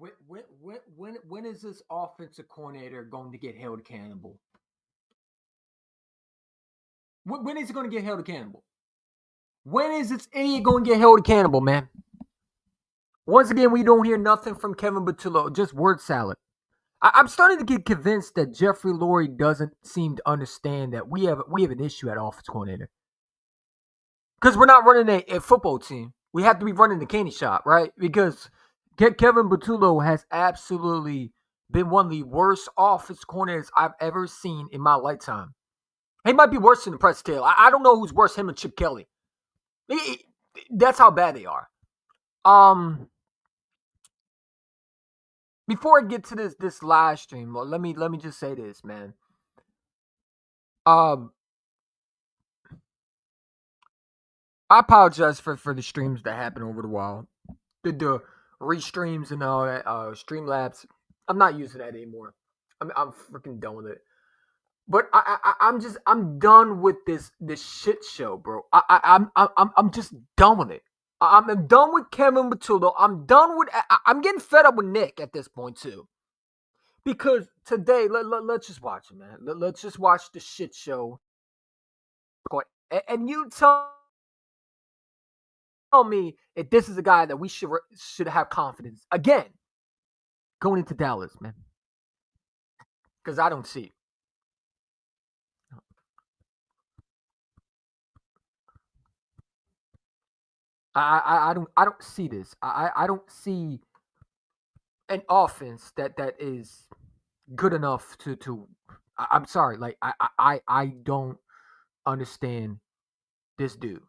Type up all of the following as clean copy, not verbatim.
When is this offensive coordinator going to get held accountable? When is he going to get held accountable? When is this idiot going to get held accountable, man? Once again, we don't hear nothing from Kevin Batullo, just word salad. I'm starting to get convinced that Jeffrey Lurie doesn't seem to understand that we have an issue at offense coordinator. Because we're not running a football team. We have to be running the candy shop, right? Because Kevin Batullo has absolutely been one of the worst offense coordinators I've ever seen in my lifetime. He might be worse than the Press Taylor. I don't know who's worse, him and Chip Kelly. That's how bad they are. Before I get to this live stream, let me just say this, man. I apologize for the streams that happened over the while. The restreams and all that, Streamlabs. I'm not using that anymore. I'm freaking done with it. But I'm done with this shit show, bro. I'm just done with it. I'm done with Kevin Batullo. I'm done with. I'm getting fed up with Nick at this point too. Because today, let's just watch it, man. Let's just watch the shit show. And you tell me if this is a guy that we should have confidence again going into Dallas, man. Because I don't see it. I don't see this. I don't see an offense that is good enough to. I'm sorry, like I don't understand this dude.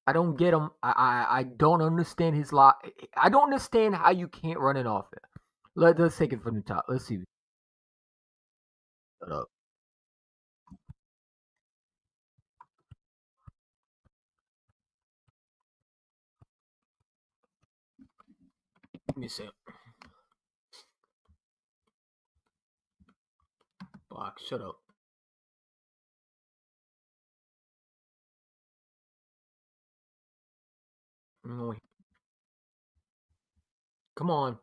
I don't get him. I don't understand his lot. I don't understand how you can't run it off. Let's take it from the top. Let's see. Shut up. Give me a sec. Block. Shut up. Come on.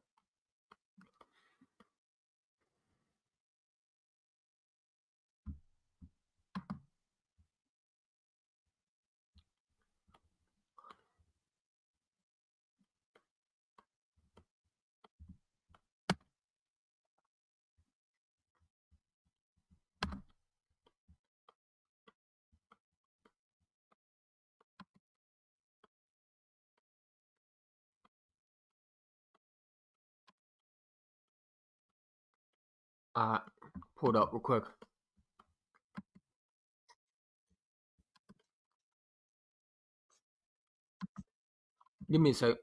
Uh, pull it up real quick. Give me a sec.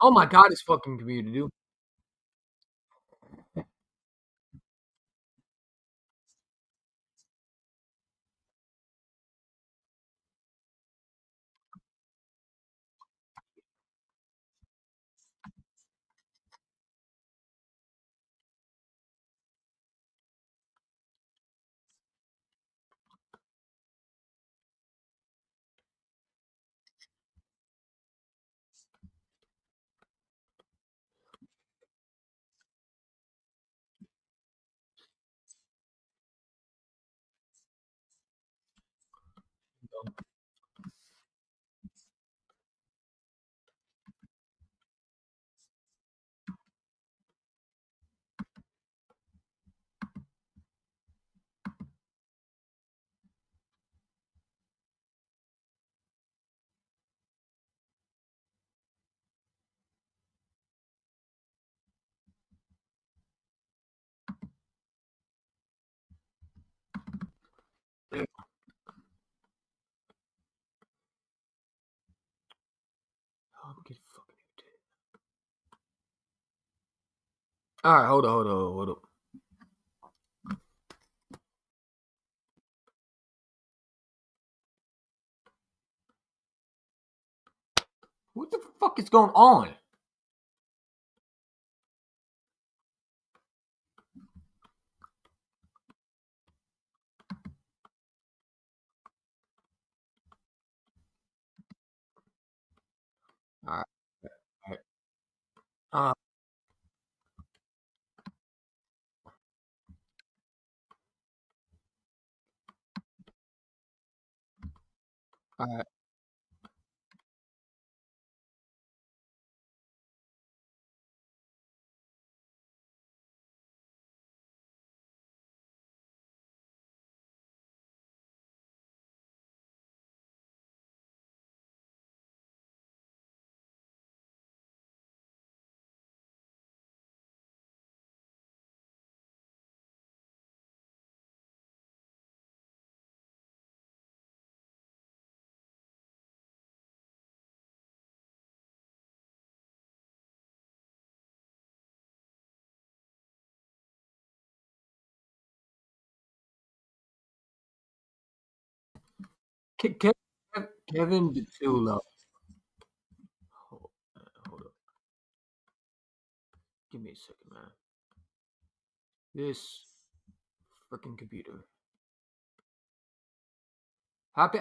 Oh my god, it's fucking computer, dude. Oh, get fucking irritated. All right, hold up. What the fuck is going on? All right. All right. Uh, all right. Kevin Batula. Hold, hold up. Give me a second, man. This freaking computer. Happy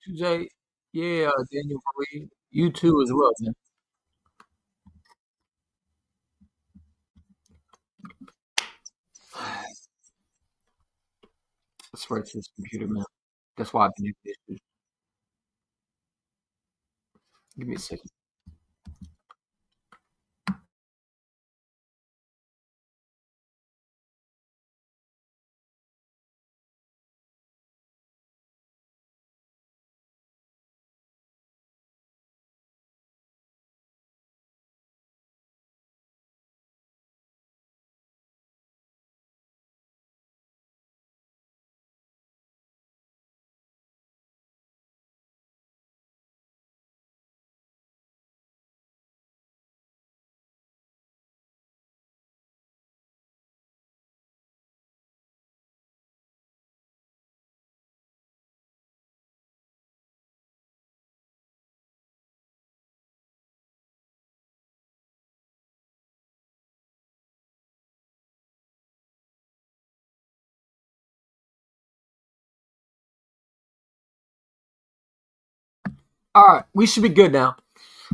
Tuesday. Yeah, Daniel Marie. You too as well, man. I swear it's this computer, man. That's why I've been having issues. Give me a second. All right, we should be good now.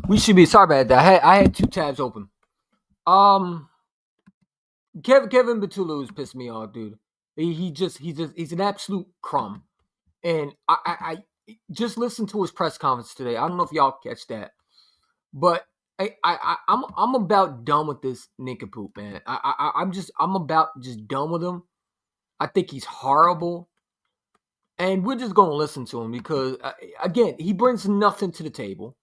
We should be. Sorry about that. I had two tabs open. Um, Kevin Batulu has pissed me off, dude. He's an absolute crumb. And I just listened to his press conference today. I don't know if y'all catch that, but I'm about done with this nincompoop, man. I'm about just done with him. I think he's horrible, and we're just gonna listen to him because again, he brings nothing to the table.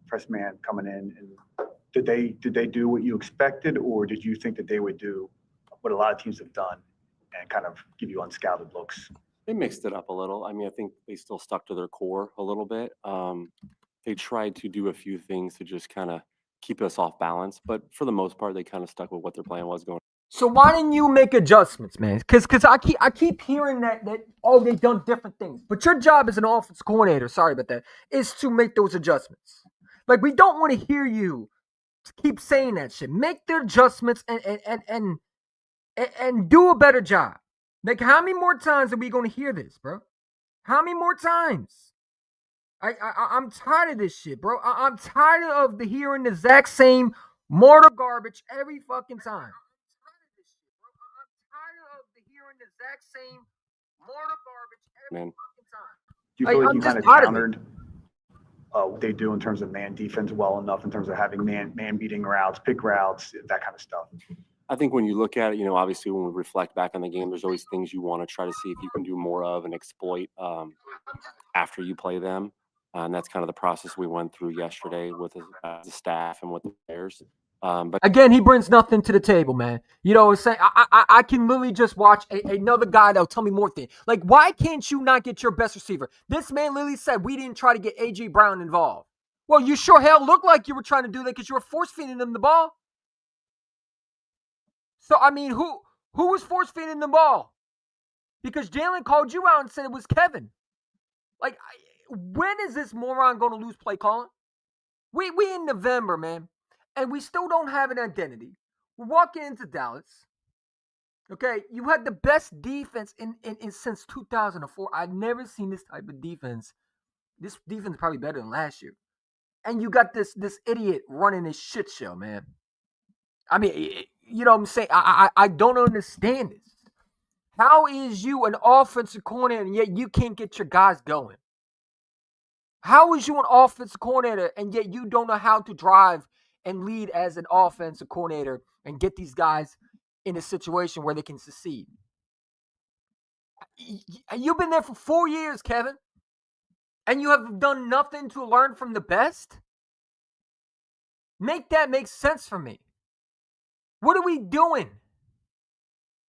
Press man coming in, and did they do what you expected, or did you think that they would do what a lot of teams have done and kind of give you unscouted looks? They mixed it up a little. I mean, I think they still stuck to their core a little bit. They tried to do a few things to just kind of keep us off balance, but for the most part, they kind of stuck with what their plan was going. So why didn't you make adjustments, man? Because I keep hearing that oh they've done different things, but your job as an offense coordinator, sorry about that, is to make those adjustments. Like we don't want to hear you keep saying that shit. Make the adjustments and do a better job. Like how many more times are we going to hear this, bro? How many more times? I'm tired of this shit, bro. I'm tired of hearing the exact same mortar garbage every fucking time. Man, Do you feel like I'm you just kind of tired of it. countered what they do in terms of man defense well enough in terms of having man beating routes, pick routes, that kind of stuff? I think when you look at it, obviously when we reflect back on the game, there's always things you want to try to see if you can do more of and exploit after you play them. And that's kind of the process we went through yesterday with the staff and with the players. But Again, he brings nothing to the table, man. You know what I'm saying? I can literally just watch another guy that'll tell me more things. Like, why can't you not get your best receiver? This man literally said we didn't try to get A.J. Brown involved. Well, you sure hell looked like you were trying to do that because you were force feeding him the ball. So, I mean, who was force feeding him the ball? Because Jalen called you out and said it was Kevin. Like, when is this moron going to lose play calling? We in November, man, and we still don't have an identity. We're walking into Dallas. Okay, you had the best defense in since 2004. I've never seen this type of defense This defense is probably better than last year. And you got this idiot running this shit show, man. I mean, you know what I'm saying? I don't understand this. How is you an offensive coordinator and yet you can't get your guys going? How is you an offensive coordinator and yet you don't know how to drive and lead as an offensive coordinator and get these guys in a situation where they can succeed? You've been there for 4 years, Kevin, and you have done nothing to learn from the best? Make that make sense for me. What are we doing?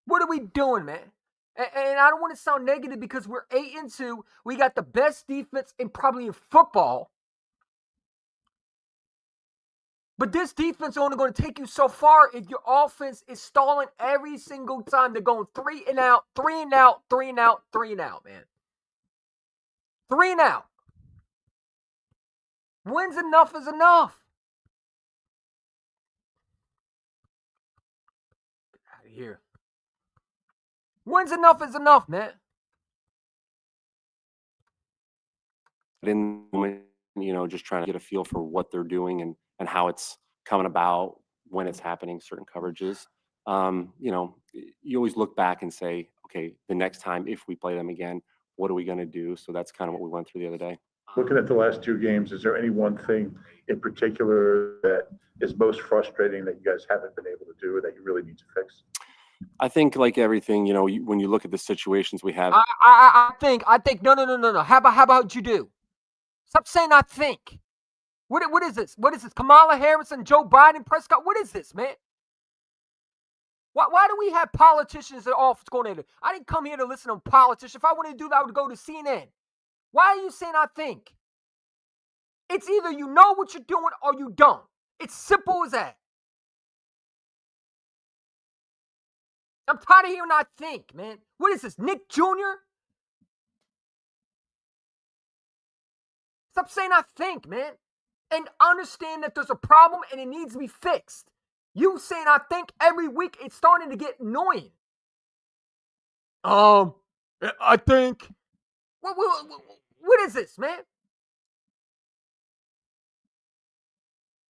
What are we doing, man? And I don't want to sound negative because we're 8-2. We got the best defense in probably in football. But this defense is only going to take you so far if your offense is stalling every single time. They're going 3 and out, 3 and out, 3 and out, 3 and out, man. 3 and out. When's enough is enough? Get out of here. When's enough is enough, man? In the moment, just trying to get a feel for what they're doing and how it's coming about, when it's happening, certain coverages. You always look back and say, okay, the next time if we play them again, what are we going to do? So that's kind of what we went through the other day. Looking at the last 2 games, is there any one thing in particular that is most frustrating that you guys haven't been able to do or that you really need to fix? I think like everything, when you look at the situations we have. I think no. How about you do? Stop saying I think. What is this? What is this? Kamala Harris and Joe Biden, Prescott? What is this, man? Why do we have politicians at office coordinator? I didn't come here to listen to politicians. If I wanted to do that, I would go to CNN. Why are you saying I think? It's either you know what you're doing or you don't. It's simple as that. I'm tired of hearing I think, man. What is this, Nick Jr.? Stop saying I think, man. And understand that there's a problem and it needs to be fixed. You saying I think every week, it's starting to get annoying. I think. What is this, man?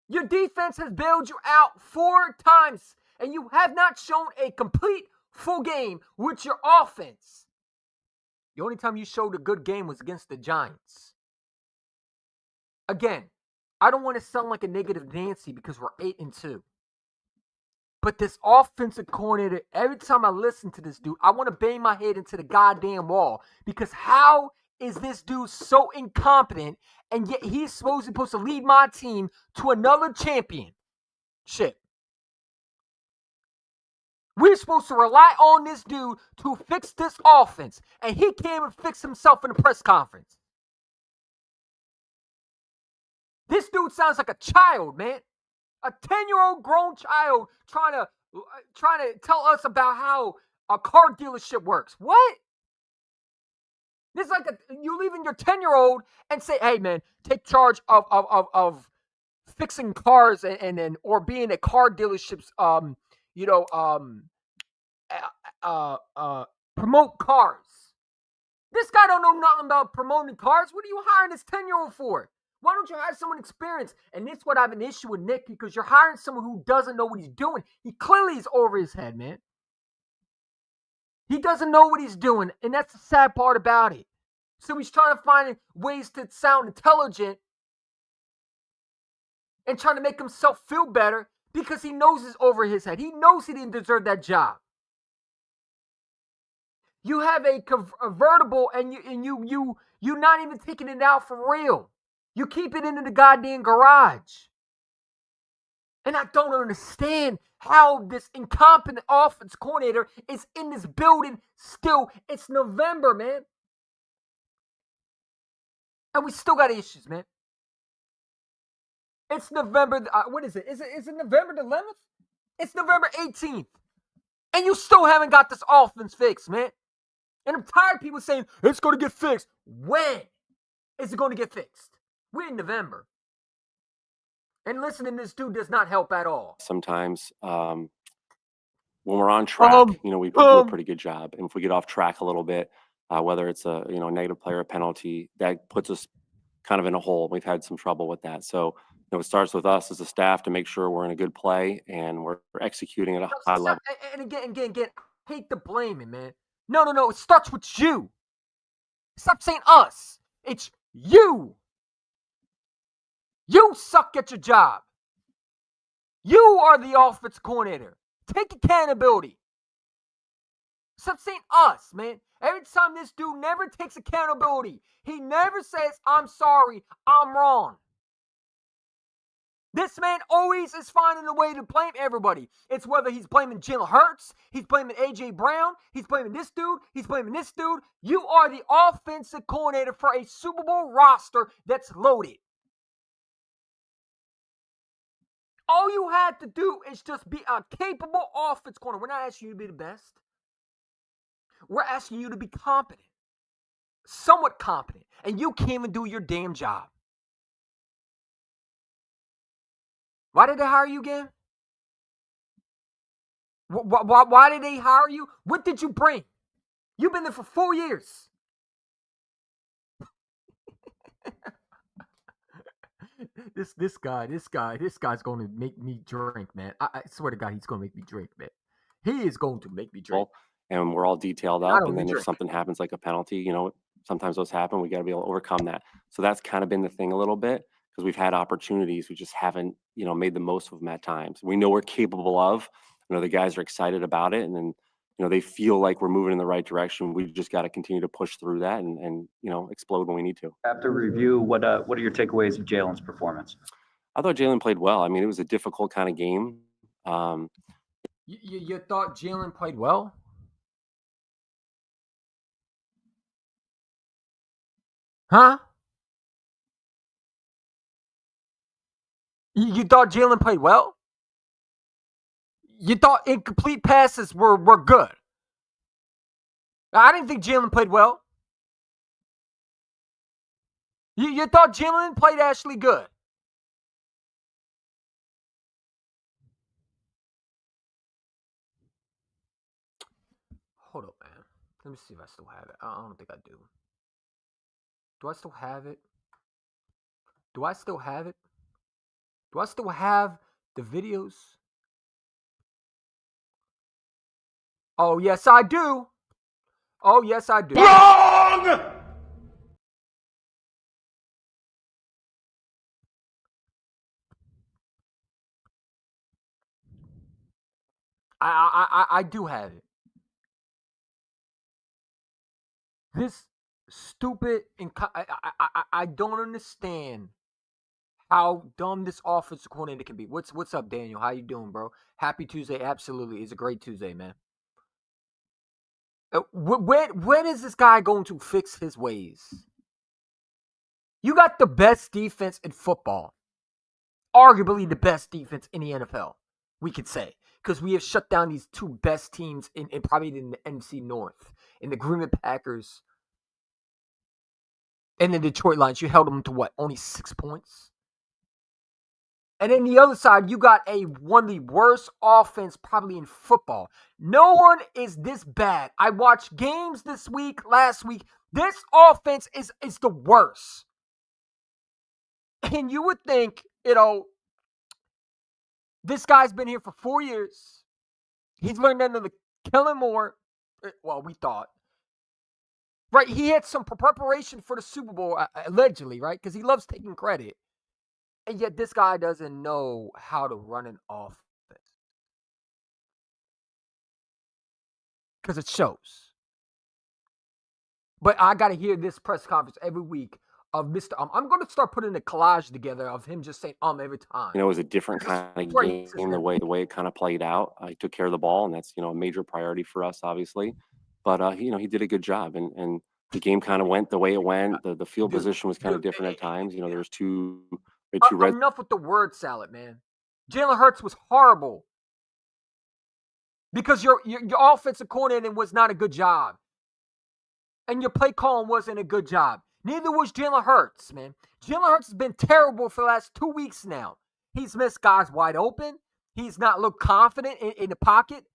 Your defense has bailed you out 4 times, and you have not shown a complete full game with your offense. The only time you showed a good game was against the Giants. Again, I don't want to sound like a negative Nancy because we're 8-2. But this offensive coordinator, every time I listen to this dude, I want to bang my head into the goddamn wall. Because how is this dude so incompetent and yet he's supposed to lead my team to another championship? We're supposed to rely on this dude to fix this offense. And he can't even fix himself in the press conference. This dude sounds like a child, man. A 10-year-old grown child trying to tell us about how a car dealership works. What? This is like you leaving your 10-year-old and say, "Hey, man, take charge of fixing cars and or being a car dealership's promote cars." This guy don't know nothing about promoting cars. What are you hiring this 10-year-old for? Why don't you hire someone experienced? And this is what I have an issue with Nick, because you're hiring someone who doesn't know what he's doing. He clearly is over his head, man. He doesn't know what he's doing, and that's the sad part about it. So he's trying to find ways to sound intelligent and trying to make himself feel better because he knows it's over his head. He knows he didn't deserve that job. You have a convertible, and you're not even taking it out for real. You keep it in the goddamn garage. And I don't understand how this incompetent offense coordinator is in this building still. It's November, man. And we still got issues, man. It's November. What is it? Is it November the 11th? It's November 18th. And you still haven't got this offense fixed, man. And I'm tired of people saying, it's going to get fixed. When is it going to get fixed? We're in November. And listening to this dude does not help at all. Sometimes when we're on track, we do a pretty good job. And if we get off track a little bit, whether it's a negative player penalty, that puts us kind of in a hole. We've had some trouble with that. So, it starts with us as a staff to make sure we're in a good play and we're executing at a high level. And again, I hate to blame it, man. No. It starts with you. Stop saying us. It's you. You suck at your job. You are the offensive coordinator. Take accountability. Stop saying us, man. Every time this dude never takes accountability, he never says, I'm sorry, I'm wrong. This man always is finding a way to blame everybody. It's whether he's blaming Jalen Hurts, he's blaming A.J. Brown, he's blaming this dude, he's blaming this dude. You are the offensive coordinator for a Super Bowl roster that's loaded. All you had to do is just be a capable offense corner. We're not asking you to be the best. We're asking you to be competent. Somewhat competent. And you can't even do your damn job. Why did they hire you again? Why did they hire you? What did you bring? You've been there for 4 years. This guy's going to make me drink, man. I swear to God, he's going to make me drink, man. He is going to make me drink. And we're all detailed up. And then if something happens like a penalty, sometimes those happen. We got to be able to overcome that. So that's kind of been the thing a little bit, because we've had opportunities. We just haven't, made the most of them at times. We know we're capable of. The guys are excited about it. And then, they feel like we're moving in the right direction. We just got to continue to push through that and explode when we need to. After review, what are your takeaways of Jalen's performance? I thought Jalen played well. I mean, it was a difficult kind of game. You thought Jalen played well? Huh? You thought Jalen played well? You thought incomplete passes were good? I didn't think Jalen played well. You thought Jalen played actually good? Hold up, man. Let me see if I still have it. I don't think I do. Do I still have it? Do I still have it? Do I still have the videos? Oh, yes, I do. Oh, yes, I do. Wrong! I do have it. This stupid and I don't understand how dumb this offensive coordinator can be. What's up, Daniel? How you doing, bro? Happy Tuesday. Absolutely. It's a great Tuesday, man. When is this guy going to fix his ways? You got the best defense in football. Arguably the best defense in the NFL, we could say. Because we have shut down these two best teams in probably in the NFC North. In the Green Bay Packers and the Detroit Lions. You held them to what? Only 6 points? And then the other side, you got one of the worst offense probably in football. No one is this bad. I watched games this week, last week. This offense is the worst. And you would think, this guy's been here for 4 years. He's learned under the Kellen Moore. Well, we thought. Right, he had some preparation for the Super Bowl, allegedly, right? Because he loves taking credit. And yet this guy doesn't know how to run an offense. Because it shows. But I got to hear this press conference every week of Mr. I'm going to start putting a collage together of him just saying every time. It was a different kind of game, the way it kind of played out. He took care of the ball, and that's, a major priority for us, obviously. But, he did a good job. And the game kind of went the way it went. The field position was kind of different at times. There was two red. Enough with the word salad, man. Jalen Hurts was horrible. Because your offensive coordinator was not a good job. And your play calling wasn't a good job. Neither was Jalen Hurts, man. Jalen Hurts has been terrible for the last 2 weeks now. He's missed guys wide open. He's not looked confident in the pocket.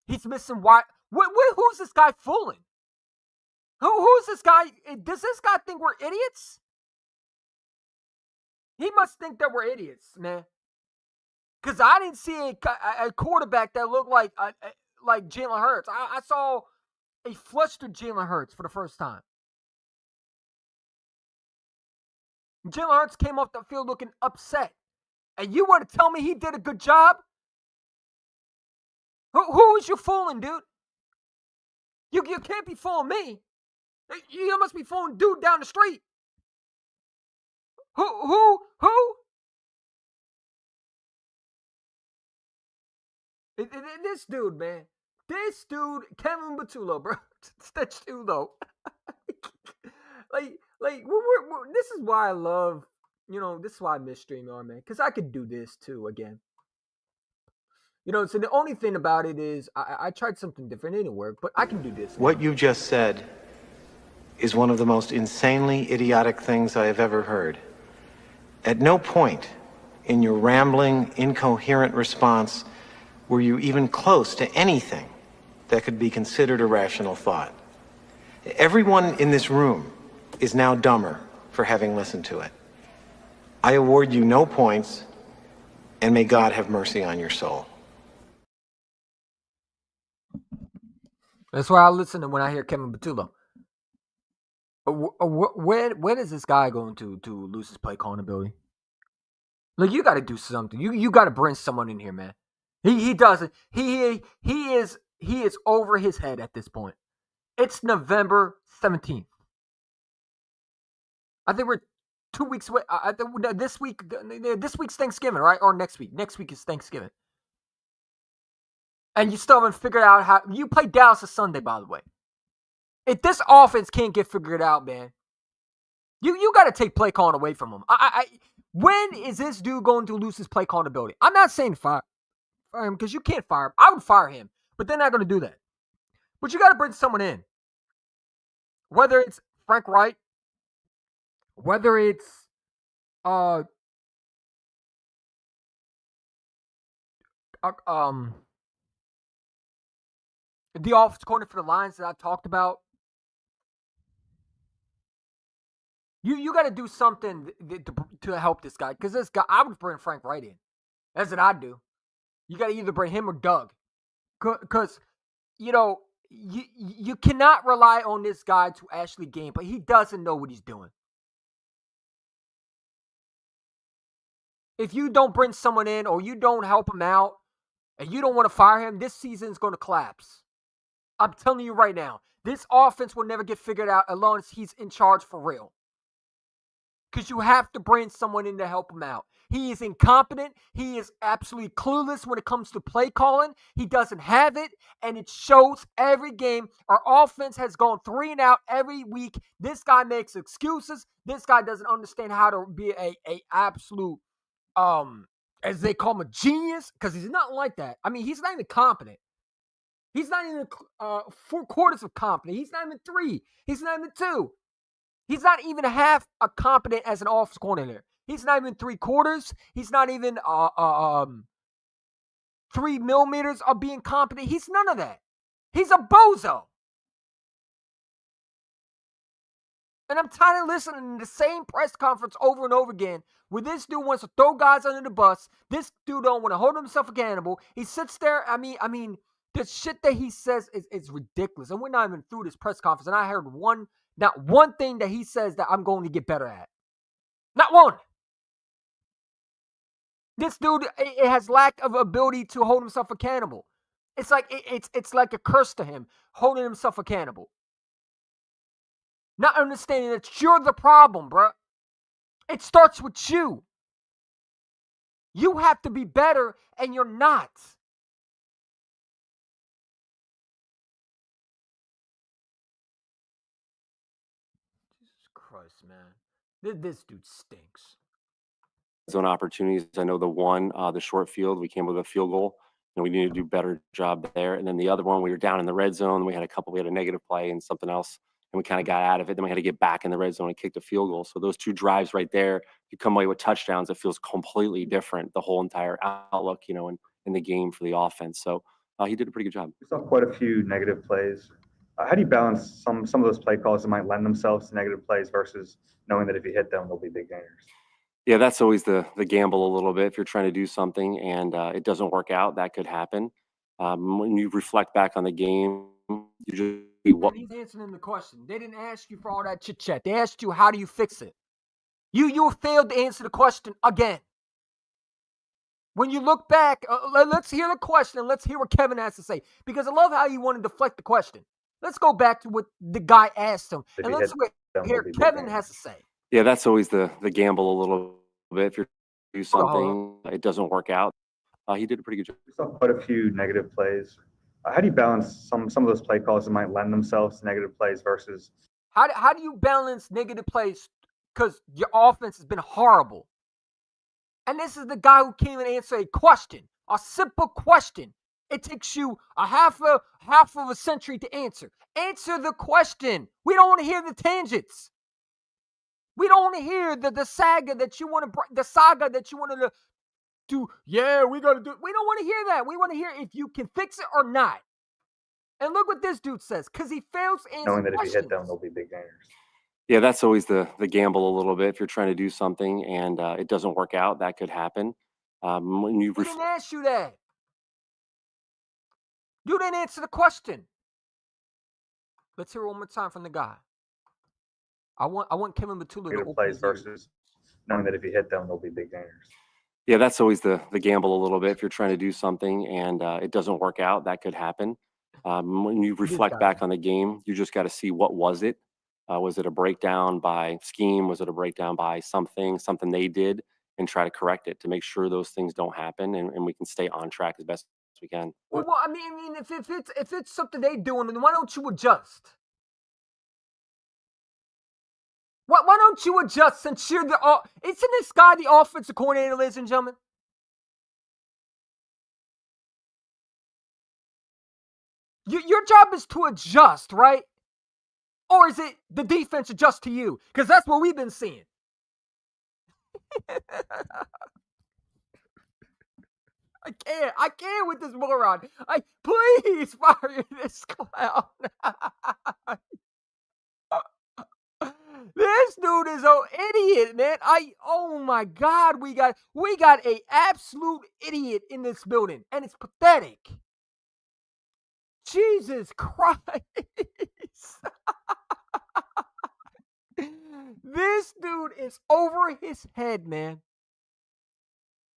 He's missing wide. Who's this guy fooling? Who's this guy? Does this guy think we're idiots? He must think that we're idiots, man. Because I didn't see a quarterback that looked like Jalen Hurts. I saw a flustered Jalen Hurts for the first time. Jalen Hurts came off the field looking upset. And you want to tell me he did a good job? Who is you fooling, dude? You can't be fooling me. You must be fooling dude down the street. Who? This dude, man. This dude, Kevin Batullo, bro. That's you though. This is why I love, this is why I miss StreamYard, man. Because I could do this too again. So the only thing about it is I tried something different. It didn't work, but I can do this. What you just said is one of the most insanely idiotic things I have ever heard. At no point in your rambling, incoherent response were you even close to anything that could be considered a rational thought. Everyone in this room is now dumber for having listened to it. I award you no points, and may God have mercy on your soul. That's why I listen to when I hear Kevin Batullo. When is this guy going to lose his play calling ability? Like, you got to do something. You got to bring someone in here, man. He doesn't. He is over his head at this point. It's November 17th. I think we're 2 weeks away. This week's Thanksgiving, right? Or next week. Next week is Thanksgiving. And you still haven't figured out how. You play Dallas this Sunday, by the way. If this offense can't get figured out, man, you got to take play calling away from him. When is this dude going to lose his play calling ability? I'm not saying fire him because you can't fire him. I would fire him, but they're not going to do that. But you got to bring someone in. Whether it's Frank Wright, whether it's the offense coordinator for the Lions that I talked about. You got to do something to help this guy, because this guy, I would bring Frank Wright in. That's what I'd do. You got to either bring him or Doug, because you cannot rely on this guy to actually game, but he doesn't know what he's doing. If you don't bring someone in or you don't help him out and you don't want to fire him, this season's going to collapse. I'm telling you right now, this offense will never get figured out as long as he's in charge for real. Because you have to bring someone in to help him out. He is incompetent. He is absolutely clueless when it comes to play calling. He doesn't have it, and it shows every game. Our offense has gone 3 and out every week. This guy makes excuses. This guy doesn't understand how to be a absolute, as they call him, a genius, because he's not like that. I mean, he's not even competent. He's not even 4 quarters of competent. He's not even 3. He's not even 2. He's not even half a competent as an offensive coordinator. He's not even 3 quarters. He's not even 3 millimeters of being competent. He's none of that. He's a bozo. And I'm tired of listening to the same press conference over and over again where this dude wants to throw guys under the bus. This dude don't want to hold himself accountable. He sits there. I mean, the shit that he says is ridiculous. And we're not even through this press conference. And I heard not one thing that he says that I'm going to get better at. Not one. This dude, it has lack of ability to hold himself accountable. It's like it's like a curse to him, holding himself accountable. Not understanding that you're the problem, bro. It starts with you. You have to be better, and you're not. Jesus Christ, man. This dude stinks. Zone opportunities. I know the short field, we came with a field goal, and we needed to do a better job there. And then the other one, we were down in the red zone. We had a negative play and something else, and we kind of got out of it. Then we had to get back in the red zone and kick a field goal. So those 2 drives right there, you come away with touchdowns. It feels completely different, the whole entire outlook, in the game for the offense. So he did a pretty good job. We saw quite a few negative plays. How do you balance some of those play calls that might lend themselves to negative plays versus knowing that if you hit them, they'll be big gainers? Yeah, that's always the gamble a little bit. If you're trying to do something and it doesn't work out, that could happen. When you reflect back on the game, you just see what. He's answering the question. They didn't ask you for all that chit chat. They asked you, how do you fix it? You failed to answer the question again. When you look back, let's hear the question and let's hear what Kevin has to say. Because I love how you want to deflect the question. Let's go back to what the guy asked him. If And you let's hit them, hear they'll be big Kevin games. has to say. Yeah, that's always the gamble a little bit. If you're do Hold on, something, it doesn't work out. He did a pretty good job. We saw quite a few negative plays. How do you balance some of those play calls that might lend themselves to negative plays versus How do you balance negative plays? Because your offense has been horrible. And this is the guy who came and answered a question, a simple question. It takes you a half of a century to answer. Answer the question. We don't want to hear the tangents. We don't want to hear the saga that you want to do. Yeah, we got to do. We don't want to hear that. We want to hear if you can fix it or not. And look what this dude says, because he fails to answer knowing that if you questions. hit them, they'll be big gainers? Yeah, that's always the gamble a little bit. If you're trying to do something and it doesn't work out, that could happen. When you He didn't ask you that. You didn't answer the question. Let's hear it one more time from the guy. I want Kevin Batula to Negative open plays his ears. versus knowing that if you hit them, they'll be big gainers. Yeah, that's always the gamble a little bit. If you're trying to do something and it doesn't work out, that could happen. When you reflect guy. back on the game, you just got to see what was it. Was it a breakdown by scheme? Was it a breakdown by something they did, and try to correct it to make sure those things don't happen and we can stay on track as best as we can. Well, I mean, if it's something they doing, then why don't you adjust? Why don't you adjust since you're isn't this guy the offensive coordinator, ladies and gentlemen? Your job is to adjust, right? Or is it the defense adjust to you? Because that's what we've been seeing. I can't with this moron. Please fire this clown. This dude is an idiot, man. Oh my God, we got a absolute idiot in this building, and it's pathetic. Jesus Christ. This dude is over his head, man.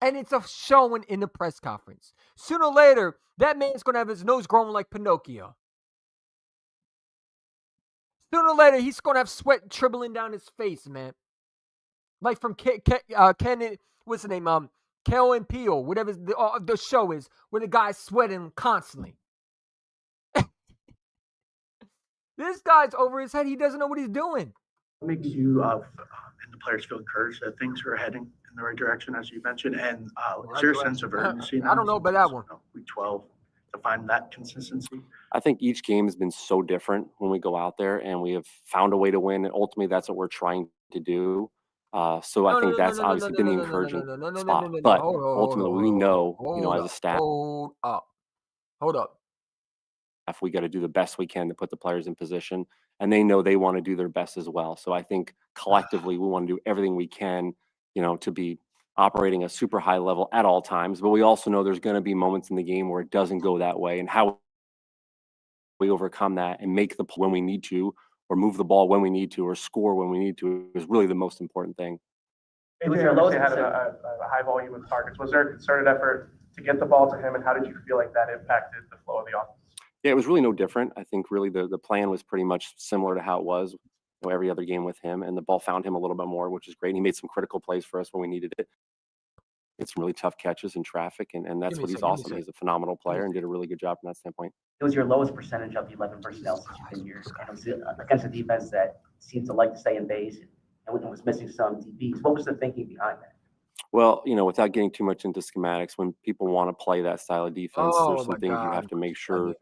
And it's a showing in the press conference. Sooner or later, that man's going to have his nose growing like Pinocchio. Sooner or later, he's going to have sweat dribbling down his face, man. Like from Ken, what's the name? Kel and Peel, whatever the show is, where the guy's sweating constantly. This guy's over his head. He doesn't know what he's doing. What makes you and the players feel encouraged that things are heading in the right direction, as you mentioned? And is there a sense of urgency now? I don't know about that one. Week 12 to find that consistency. I think each game has been so different when we go out there and we have found a way to win. And ultimately, that's what we're trying to do. So I think that's obviously been the encouraging spot. But ultimately, we know, as a staff, Hold up. we got to do the best we can to put the players in position, and they know they want to do their best as well. So I think collectively we want to do everything we can, to be operating a super high level at all times. But we also know there's going to be moments in the game where it doesn't go that way, and how we overcome that and make the play when we need to, or move the ball when we need to, or score when we need to is really the most important thing. AJ obviously had a high volume of targets. Was there a concerted effort to get the ball to him, and how did you feel like that impacted the flow of the offense? Yeah, it was really no different. I think really the plan was pretty much similar to how it was every other game with him, and the ball found him a little bit more, which is great. He made some critical plays for us when we needed it. It's some really tough catches in traffic, and that's what he's awesome. He's a phenomenal player and did a really good job from that standpoint. It was your lowest percentage of the 11 personnel since you've been here, and it was against a defense that seemed to like to stay in base and was missing some DBs. What was the thinking behind that? Well, without getting too much into schematics, when people want to play that style of defense, there's some things you have to make sure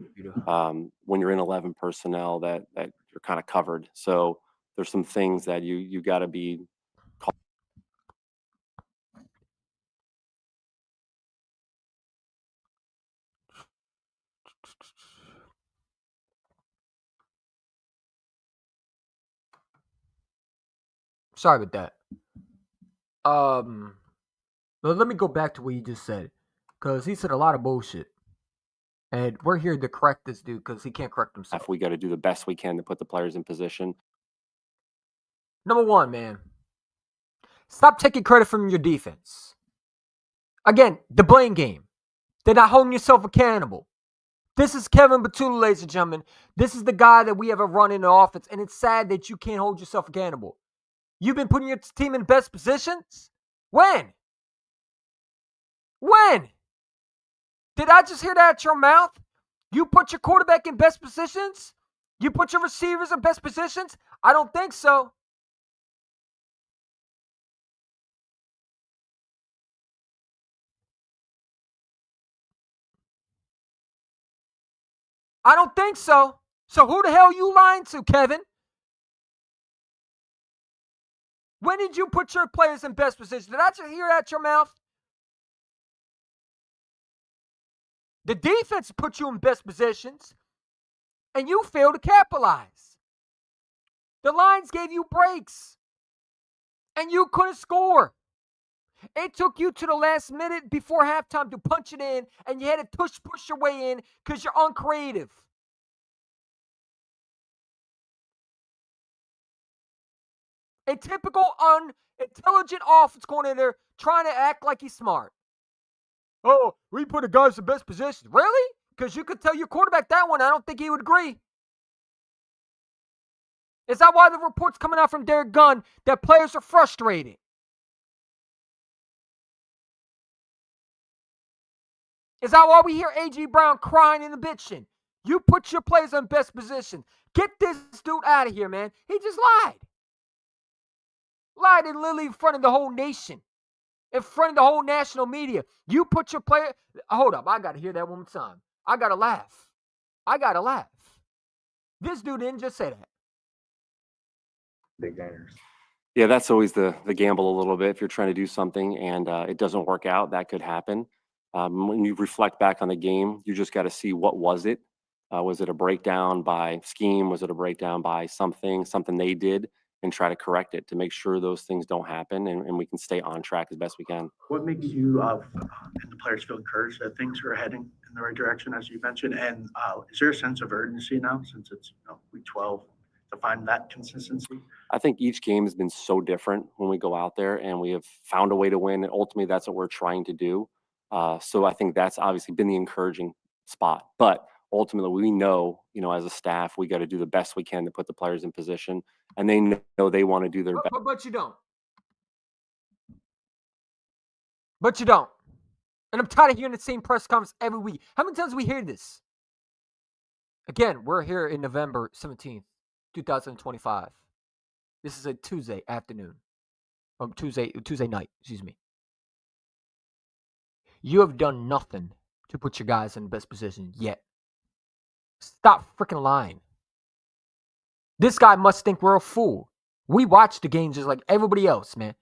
when you're in 11 personnel that you're kind of covered. So there's some things that you got to be. Sorry about that. Let me go back to what you just said, because he said a lot of bullshit, and we're here to correct this dude because he can't correct himself. If we got to do the best we can to put the players in position. Number one, man, stop taking credit from your defense. Again, the blame game. They're not holding yourself accountable. This is Kevin Batula, ladies and gentlemen. This is the guy that we have a run in the offense, and it's sad that you can't hold yourself accountable. You've been putting your team in best positions? When? When? Did I just hear that out your mouth? You put your quarterback in best positions? You put your receivers in best positions? I don't think so. I don't think so. So who the hell are you lying to, Kevin? When did you put your players in best position? Did I just hear that out your mouth? The defense put you in best positions, and you failed to capitalize. The Lions gave you breaks, and you couldn't score. It took you to the last minute before halftime to punch it in, and you had to push your way in because you're uncreative. A typical unintelligent offense coordinator trying to act like he's smart. Oh, we put a guy in the best position. Really? Because you could tell your quarterback that one. I don't think he would agree. Is that why the reports coming out from Derek Gunn that players are frustrated? Is that why we hear A.J. Brown crying and bitching? You put your players in best position. Get this dude out of here, man. He just lied. Lied literally in front of the whole nation. In front of the whole national media. You put your player... Hold up. I got to hear that one more time. I got to laugh. This dude didn't just say that. Big gainers. Yeah, that's always the gamble a little bit. If you're trying to do something and it doesn't work out, that could happen. When you reflect back on the game, you just got to see what was it. Was it a breakdown by scheme? Was it a breakdown by something they did? And try to correct it to make sure those things don't happen and we can stay on track as best we can. What makes you and the players feel encouraged that things are heading in the right direction, as you mentioned? And is there a sense of urgency now, since it's week 12, to find that consistency? I think each game has been so different when we go out there and we have found a way to win. And ultimately, that's what we're trying to do. So I think that's obviously been the encouraging spot. But ultimately, we know, as a staff, we got to do the best we can to put the players in position. And they know they want to do their best. But you don't. But you don't. And I'm tired of hearing the same press conference every week. How many times do we hear this? Again, we're here in November 17th, 2025. This is a Tuesday afternoon. Tuesday night, excuse me. You have done nothing to put your guys in the best position yet. Stop freaking lying. This guy must think we're a fool. We watch the games just like everybody else, man.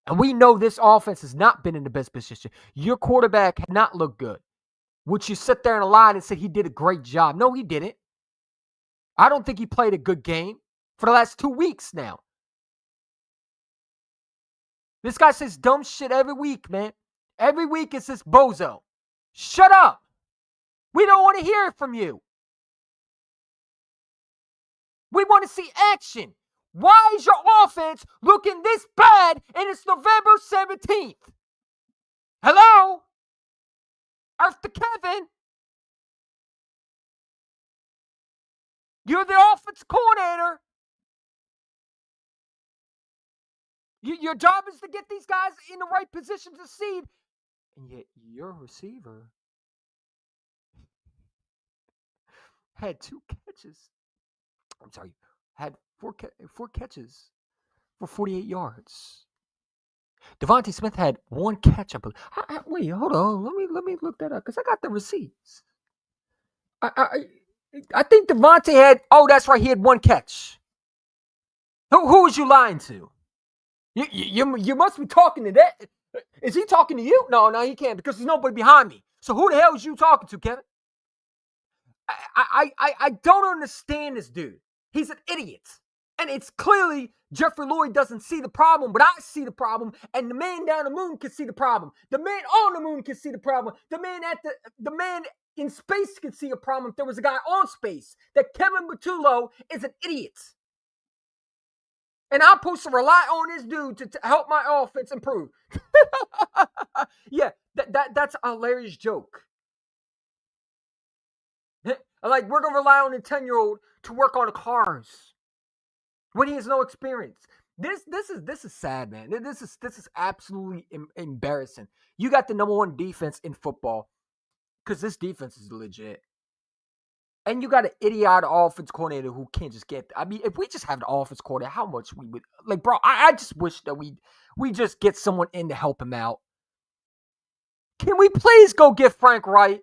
And we know this offense has not been in the best position. Your quarterback had not looked good. Would you sit there and lie and say he did a great job? No, he didn't. I don't think he played a good game for the last 2 weeks now. This guy says dumb shit every week, man. Every week it's this bozo. Shut up. We don't want to hear it from you. We want to see action. Why is your offense looking this bad and it's November 17th? Hello? Earth to Kevin. You're the offense coordinator. Your job is to get these guys in the right position to succeed. And yet your receiver had 2 catches. I'm sorry, had four catches for 48 yards. Devontae Smith had 1 catch. Wait, hold on. Let me look that up because I got the receipts. I think Devontae had. Oh, that's right. He had 1 catch. Who was you lying to? You must be talking to that. Is he talking to you? No, he can't because there's nobody behind me. So who the hell is you talking to, Kevin? I don't understand this dude. He's an idiot. And it's clearly Jeffrey Lloyd doesn't see the problem, but I see the problem. And the man down the moon can see the problem. The man on the moon can see the problem. The man in space can see a problem if there was a guy on space. That Kevin Buttulo is an idiot. And I'm supposed to rely on this dude to help my offense improve. Yeah, that's a hilarious joke. Like, we're going to rely on a 10-year-old to work on cars when he has no experience. This is sad, man. This is absolutely embarrassing. You got the number one defense in football because this defense is legit. And you got an idiotic offense coordinator who can't just get. I mean, if we just have the offense coordinator, how much we would like, bro? I just wish that we just get someone in to help him out. Can we please go get Frank Wright?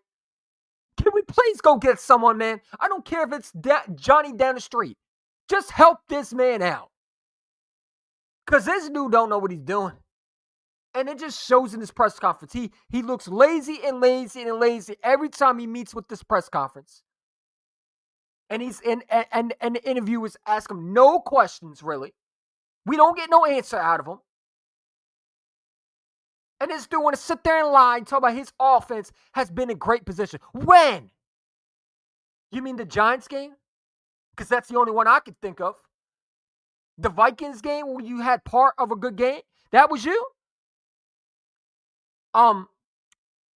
Can we please go get someone, man? I don't care if it's Johnny down the street. Just help this man out. Because this dude don't know what he's doing. And it just shows in this press conference. He looks lazy and lazy and lazy every time he meets with this press conference. And and the interviewers ask him no questions, really. We don't get no answer out of him. And this dude want to sit there and lie and talk about his offense has been in great position. When? You mean the Giants game? Because that's the only one I could think of. The Vikings game where you had part of a good game? That was you?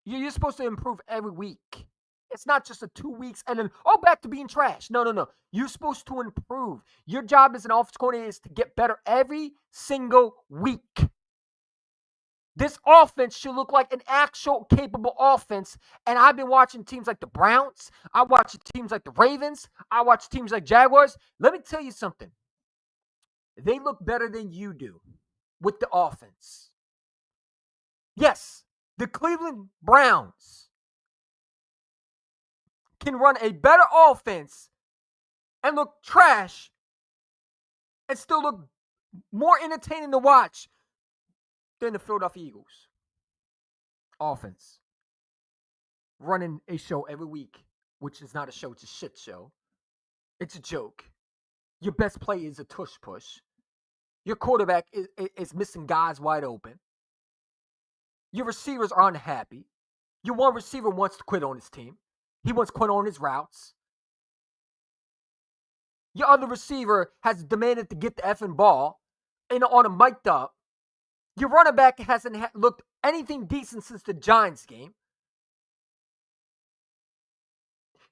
You're supposed to improve every week. It's not just a 2 weeks and then, back to being trash. No. You're supposed to improve. Your job as an offensive coordinator is to get better every single week. This offense should look like an actual capable offense. And I've been watching teams like the Browns. I watch teams like the Ravens. I watch teams like Jaguars. Let me tell you something. They look better than you do with the offense. Yes, the Cleveland Browns can run a better offense and look trash and still look more entertaining to watch than the Philadelphia Eagles. Offense. Running a show every week, which is not a show, it's a shit show. It's a joke. Your best play is a tush push. Your quarterback is missing guys wide open. Your receivers are unhappy. Your one receiver wants to quit on his team. He wants to quit on his routes. Your other receiver has demanded to get the effing ball and on a mic'd up. Your running back hasn't looked anything decent since the Giants game.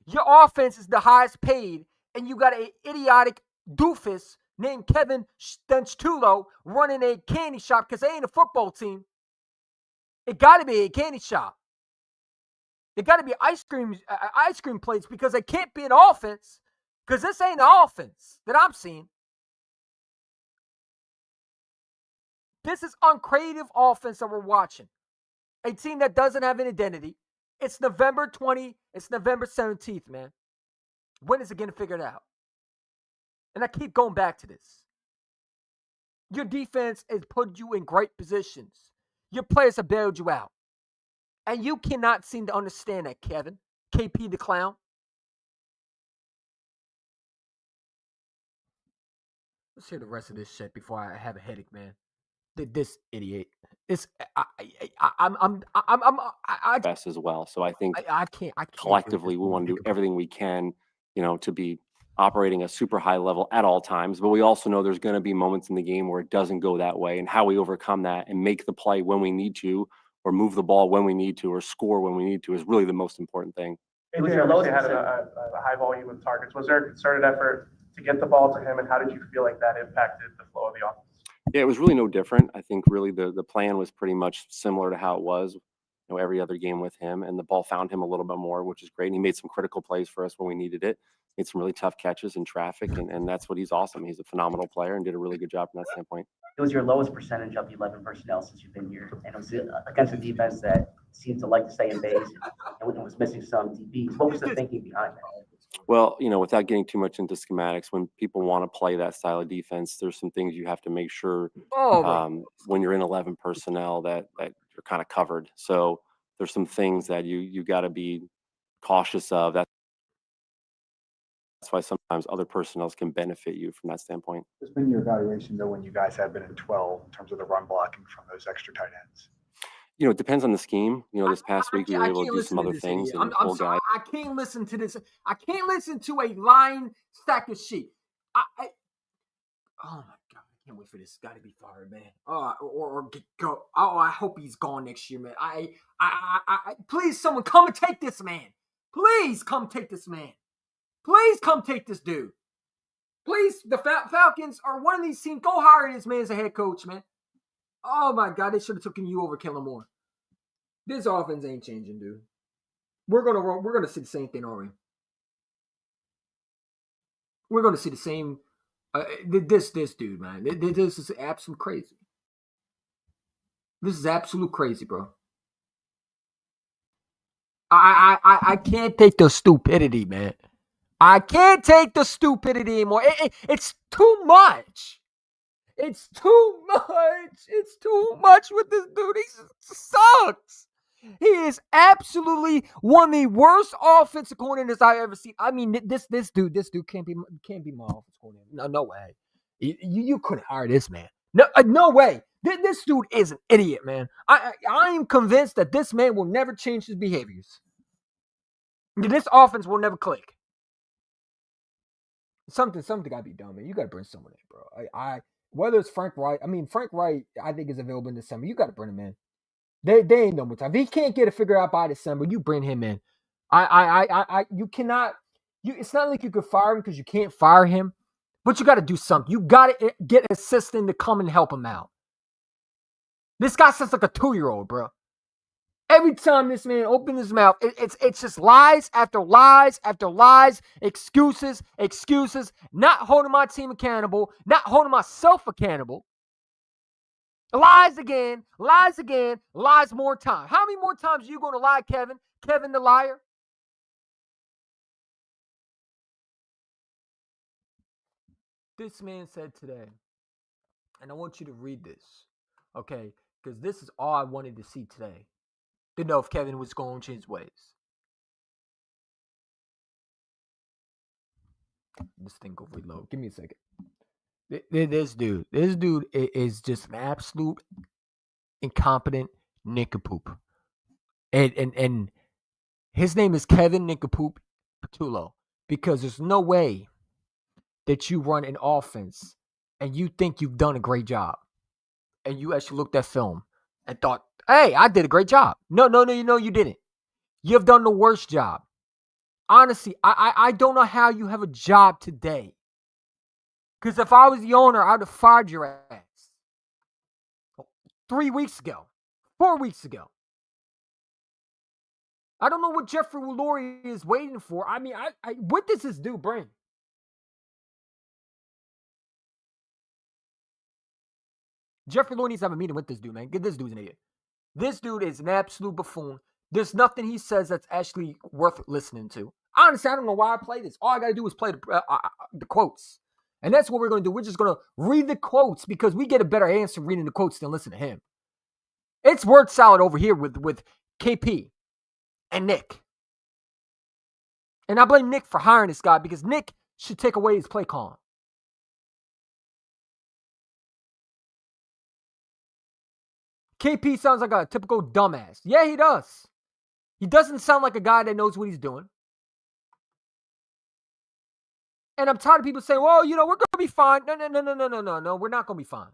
Your offense is the highest paid, and you got an idiotic doofus named Kevin Stenchtulo running a candy shop because they ain't a football team. It got to be a candy shop. It got to be ice cream plates because they can't be an offense because this ain't an offense that I'm seeing. This is uncreative offense that we're watching. A team that doesn't have an identity. It's November 20. It's November 17th, man. When is it going to figure it out? And I keep going back to this. Your defense has put you in great positions. Your players have bailed you out. And you cannot seem to understand that, Kevin. KP the clown. Let's hear the rest of this shit before I have a headache, man. This idiot. I'm best as well. So I think I can't collectively we want to do everything we can, to be operating a super high level at all times. But we also know there's going to be moments in the game where it doesn't go that way, and how we overcome that and make the play when we need to, or move the ball when we need to, or score when we need to is really the most important thing. It was your lowest. Had a high volume of targets. Was there a concerted effort to get the ball to him, and how did you feel like that impacted the flow of the offense? Yeah, it was really no different. I think really the plan was pretty much similar to how it was, every other game with him, and the ball found him a little bit more, which is great. And he made some critical plays for us when we needed it. Made some really tough catches in traffic, and that's what he's awesome. He's a phenomenal player and did a really good job from that standpoint. It was your lowest percentage of the 11 personnel since you've been here, and it was against a defense that seemed to like to stay in base and was missing some DBs. What was the thinking behind that? Well, without getting too much into schematics, when people want to play that style of defense, there's some things you have to make sure when you're in 11 personnel that you're kind of covered. So there's some things that you got to be cautious of. That's that's why sometimes other personnel can benefit you from that standpoint. What's been your evaluation, though, when you guys have been in 12 in terms of the run blocking from those extra tight ends? It depends on the scheme. This past week we were able to can't do listen some to other this things idiot. and I'm pull sorry. guys. I can't listen to this. I can't listen to a lying stack of shit. Oh my god, I can't wait for this guy to be fired, man. Or go. Oh, I hope he's gone next year, man. Please, someone come and take this man. Please come take this man. Please come take this dude. Please, the Falcons are one of these teams. Go hire this man as a head coach, man. Oh my god, they should have taken you over Kellen Moore. This offense ain't changing, dude. We're gonna see the same thing, aren't we? We're gonna see the same. This dude, man. This is absolute crazy. This is absolute crazy, bro. I can't take the stupidity, man. I can't take the stupidity anymore. It's too much. It's too much. It's too much with this dude. He sucks. He is absolutely one of the worst offensive coordinators I've ever seen. I mean, this dude can't be my offensive coordinator. No way. You couldn't hire this man. No way. This dude is an idiot, man. I am convinced that this man will never change his behaviors. This offense will never click. Something gotta be done, man. You gotta bring someone in, bro. Whether it's Frank Wright, Frank Wright, I think is available in December. You gotta bring him in. They ain't no more time. If he can't get it figured out by December, you bring him in. You cannot. It's not like you could fire him because you can't fire him, but you got to do something. You got to get an assistant to come and help him out. This guy sounds like a 2-year-old, bro. Every time this man opens his mouth, it's just lies after lies after lies, excuses, not holding my team accountable, not holding myself accountable. Lies again, lies more time. How many more times are you going to lie, Kevin? Kevin the liar? This man said today, and I want you to read this, okay? Because this is all I wanted to see today, to know if Kevin was going to change his ways. This thing go reload. Give me a second. This dude is just an absolute incompetent nincompoop. And his name is Kevin Nincompoop Patullo, because there's no way that you run an offense and you think you've done a great job and you actually looked at film and thought, hey, I did a great job. No, you didn't. You've done the worst job. Honestly, I don't know how you have a job today. Because if I was the owner, I would have fired your ass 3 weeks ago, 4 weeks ago. I don't know what Jeffrey Lurie is waiting for. What does this dude bring? Jeffrey Lurie needs to have a meeting with this dude, man. This dude's an idiot. This dude is an absolute buffoon. There's nothing he says that's actually worth listening to. Honestly, I don't know why I play this. All I got to do is play the quotes. And that's what we're going to do. We're just going to read the quotes because we get a better answer reading the quotes than listen to him. It's word salad over here with KP and Nick. And I blame Nick for hiring this guy because Nick should take away his play calling. KP sounds like a typical dumbass. Yeah, he does. He doesn't sound like a guy that knows what he's doing. And I'm tired of people saying, well, we're going to be fine. No, we're not going to be fine.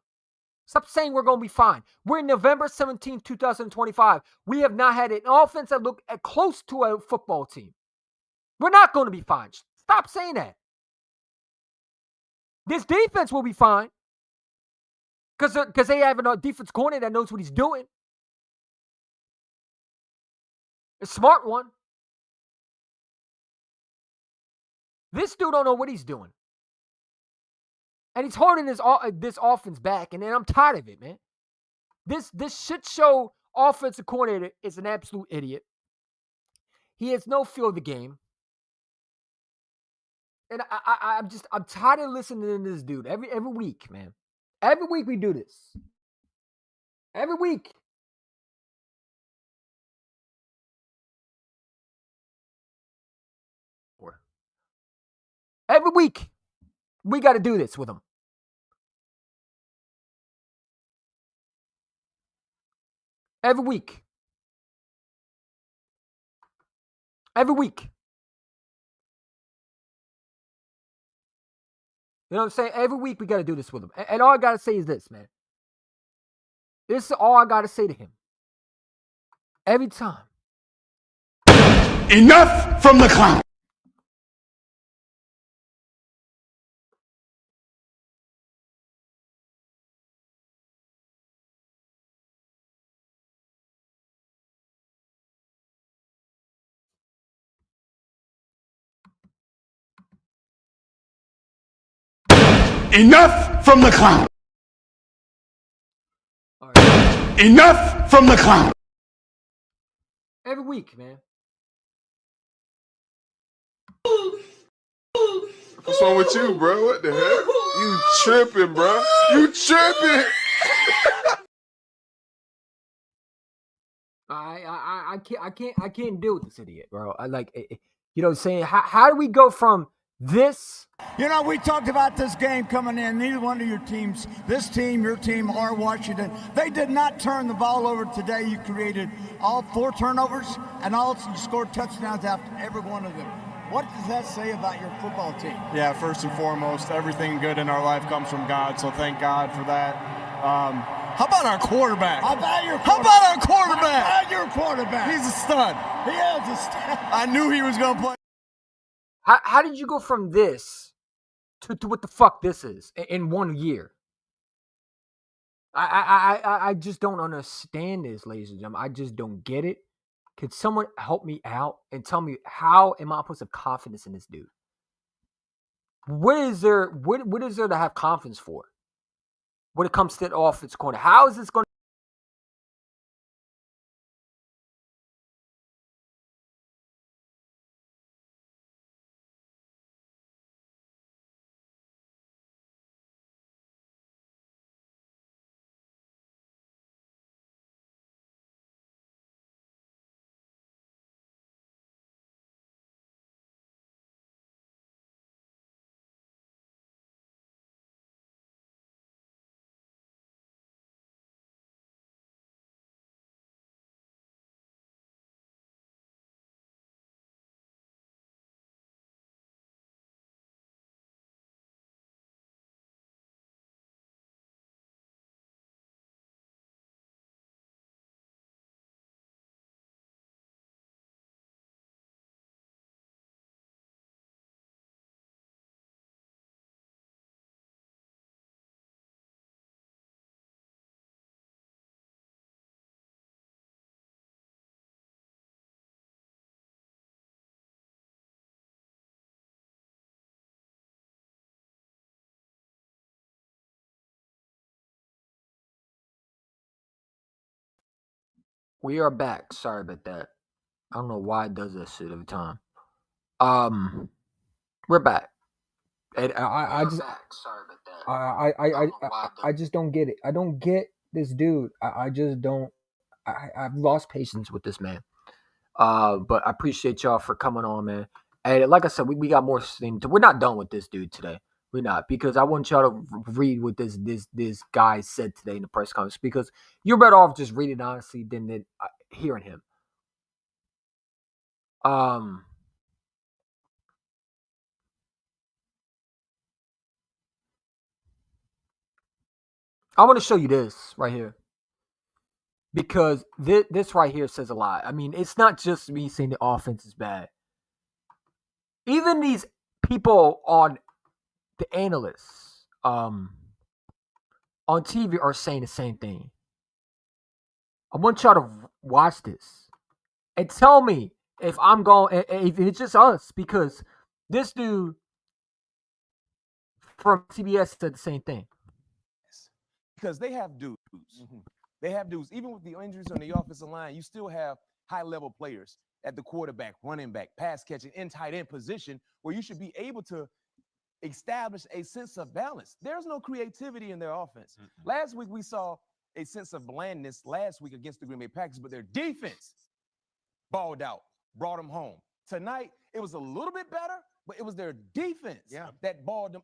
Stop saying we're going to be fine. We're in November 17th, 2025. We have not had an offense that looked close to a football team. We're not going to be fine. Stop saying that. This defense will be fine because they have a defense coordinator that knows what he's doing. A smart one. This dude don't know what he's doing. And he's holding this offense back, and then I'm tired of it, man. This shit show offensive coordinator is an absolute idiot. He has no feel of the game. And I'm tired of listening to this dude every week, man. Every week we do this. Every week. Every week, we got to do this with him. Every week. Every week. You know what I'm saying? Every week we got to do this with him. And all I got to say is this, man. This is all I got to say to him. Every time. Enough from the clown. Enough from the clown. All right. Enough from the clown. Every week, man. What's wrong with you, bro? What the heck? You tripping, bro? You tripping? I can't deal with this idiot, bro. You know what I'm saying? How do we go from this? You know, we talked about this game coming in. Neither one of your teams, this team, your team, or Washington, they did not turn the ball over today. You created all 4 turnovers, and also you scored touchdowns after every one of them. What does that say about your football team? Yeah, first and foremost, everything good in our life comes from God, so thank God for that. How about our quarterback? How about your quarterback? How about our quarterback? How about your quarterback? He's a stud. He is a stud. I knew he was going to play. How did you go from this to what the fuck this is in 1 year? I just don't understand this, ladies and gentlemen. I just don't get it. Could someone help me out and tell me how am I supposed to have confidence in this dude? What is there to have confidence for when it comes to the offense corner? How is this going to We are back. Sorry about that. I don't know why it does that shit every time. We're back. And I just sorry about that. I just don't get it. I don't get this dude. I just don't. I've lost patience with this man. But I appreciate y'all for coming on, man. And like I said, we got more things. We're not done with this dude today. We're not, because I want y'all to read what this guy said today in the press conference, because you're better off just reading honestly than hearing him. I want to show you this right here, because this right here says a lot. I mean, it's not just me saying the offense is bad. Even these people on the analysts on TV are saying the same thing. I want y'all to watch this and tell me if I'm going, if it's just us, because this dude from CBS said the same thing. Because they have dudes. Mm-hmm. They have dudes. Even with the injuries on the offensive line, you still have high-level players at the quarterback, running back, pass catching, in tight end position, where you should be able to establish a sense of balance. There's no creativity in their offense. Mm-hmm. Last week, we saw a sense of blandness last week against the Green Bay Packers, but their defense balled out, brought them home. Tonight, it was a little bit better, but it was their defense that balled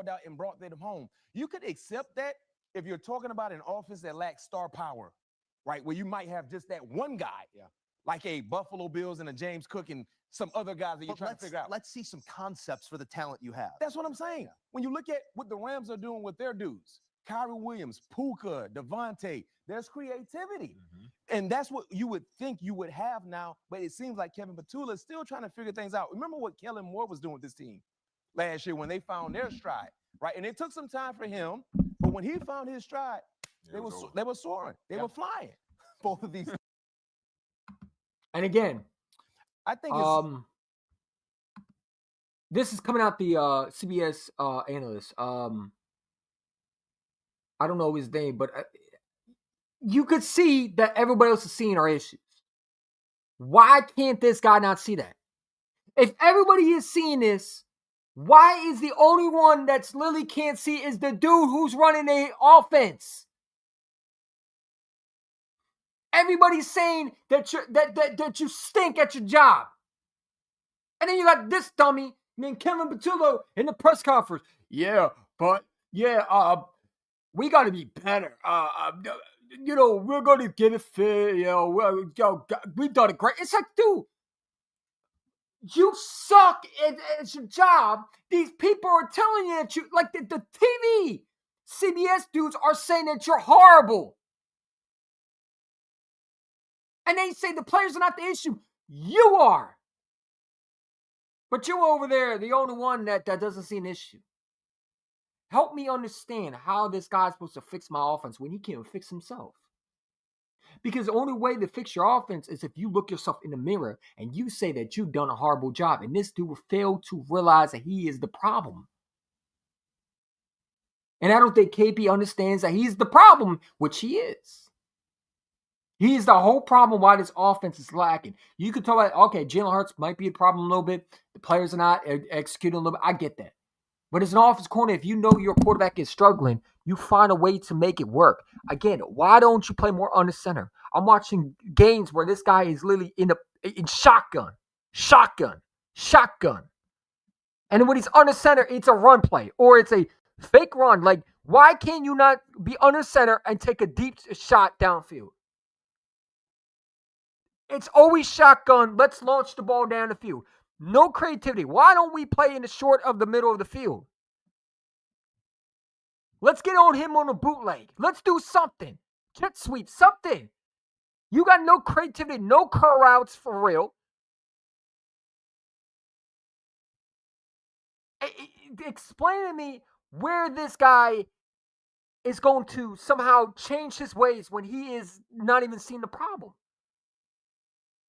out and brought them home. You could accept that if you're talking about an offense that lacks star power, right? Where you might have just that one guy, like a Buffalo Bills and a James Cook and some other guys that you're trying to figure out. Let's see some concepts for the talent you have. That's what I'm saying. When you look at what the Rams are doing with their dudes, Kyrie Williams, Puka, Devontae, there's creativity. And that's what you would think you would have now, but it seems like Kevin Petula is still trying to figure things out. Remember what Kellen Moore was doing with this team last year when they found their stride, right? And it took some time for him, but when he found his stride, they were soaring. They were flying. Both of these. And again, I think this is coming out the CBS analyst. I don't know his name, but you could see that everybody else is seeing our issues. Why can't this guy not see that? If everybody is seeing this, why is the only one that's literally can't see is the dude who's running a offense? Everybody's saying that you stink at your job. And then you got this dummy named Kevin Petullo in the press conference. We got to be better. We're going to get it fit. We've done it great. It's like, dude, you suck at your job. These people are telling you that like the TV, CBS dudes are saying that you're horrible. And they say the players are not the issue. You are. But you're over there, the only one that doesn't see an issue. Help me understand how this guy's supposed to fix my offense when he can't fix himself. Because the only way to fix your offense is if you look yourself in the mirror and you say that you've done a horrible job. And this dude failed to realize that he is the problem. And I don't think KP understands that he's the problem, which he is. He is the whole problem why this offense is lacking. You could tell, okay, Jalen Hurts might be a problem a little bit. The players are not executing a little bit. I get that. But as an offense corner, if you know your quarterback is struggling, you find a way to make it work. Again, why don't you play more under center? I'm watching games where this guy is literally in shotgun. And when he's under center, it's a run play or it's a fake run. Like, why can't you not be under center and take a deep shot downfield? It's always shotgun. Let's launch the ball down the field. No creativity. Why don't we play in the short of the middle of the field? Let's get on him on a bootleg. Let's do something. Jet sweep, something. You got no creativity, no curl routes for real. Explain to me where this guy is going to somehow change his ways when he is not even seeing the problem.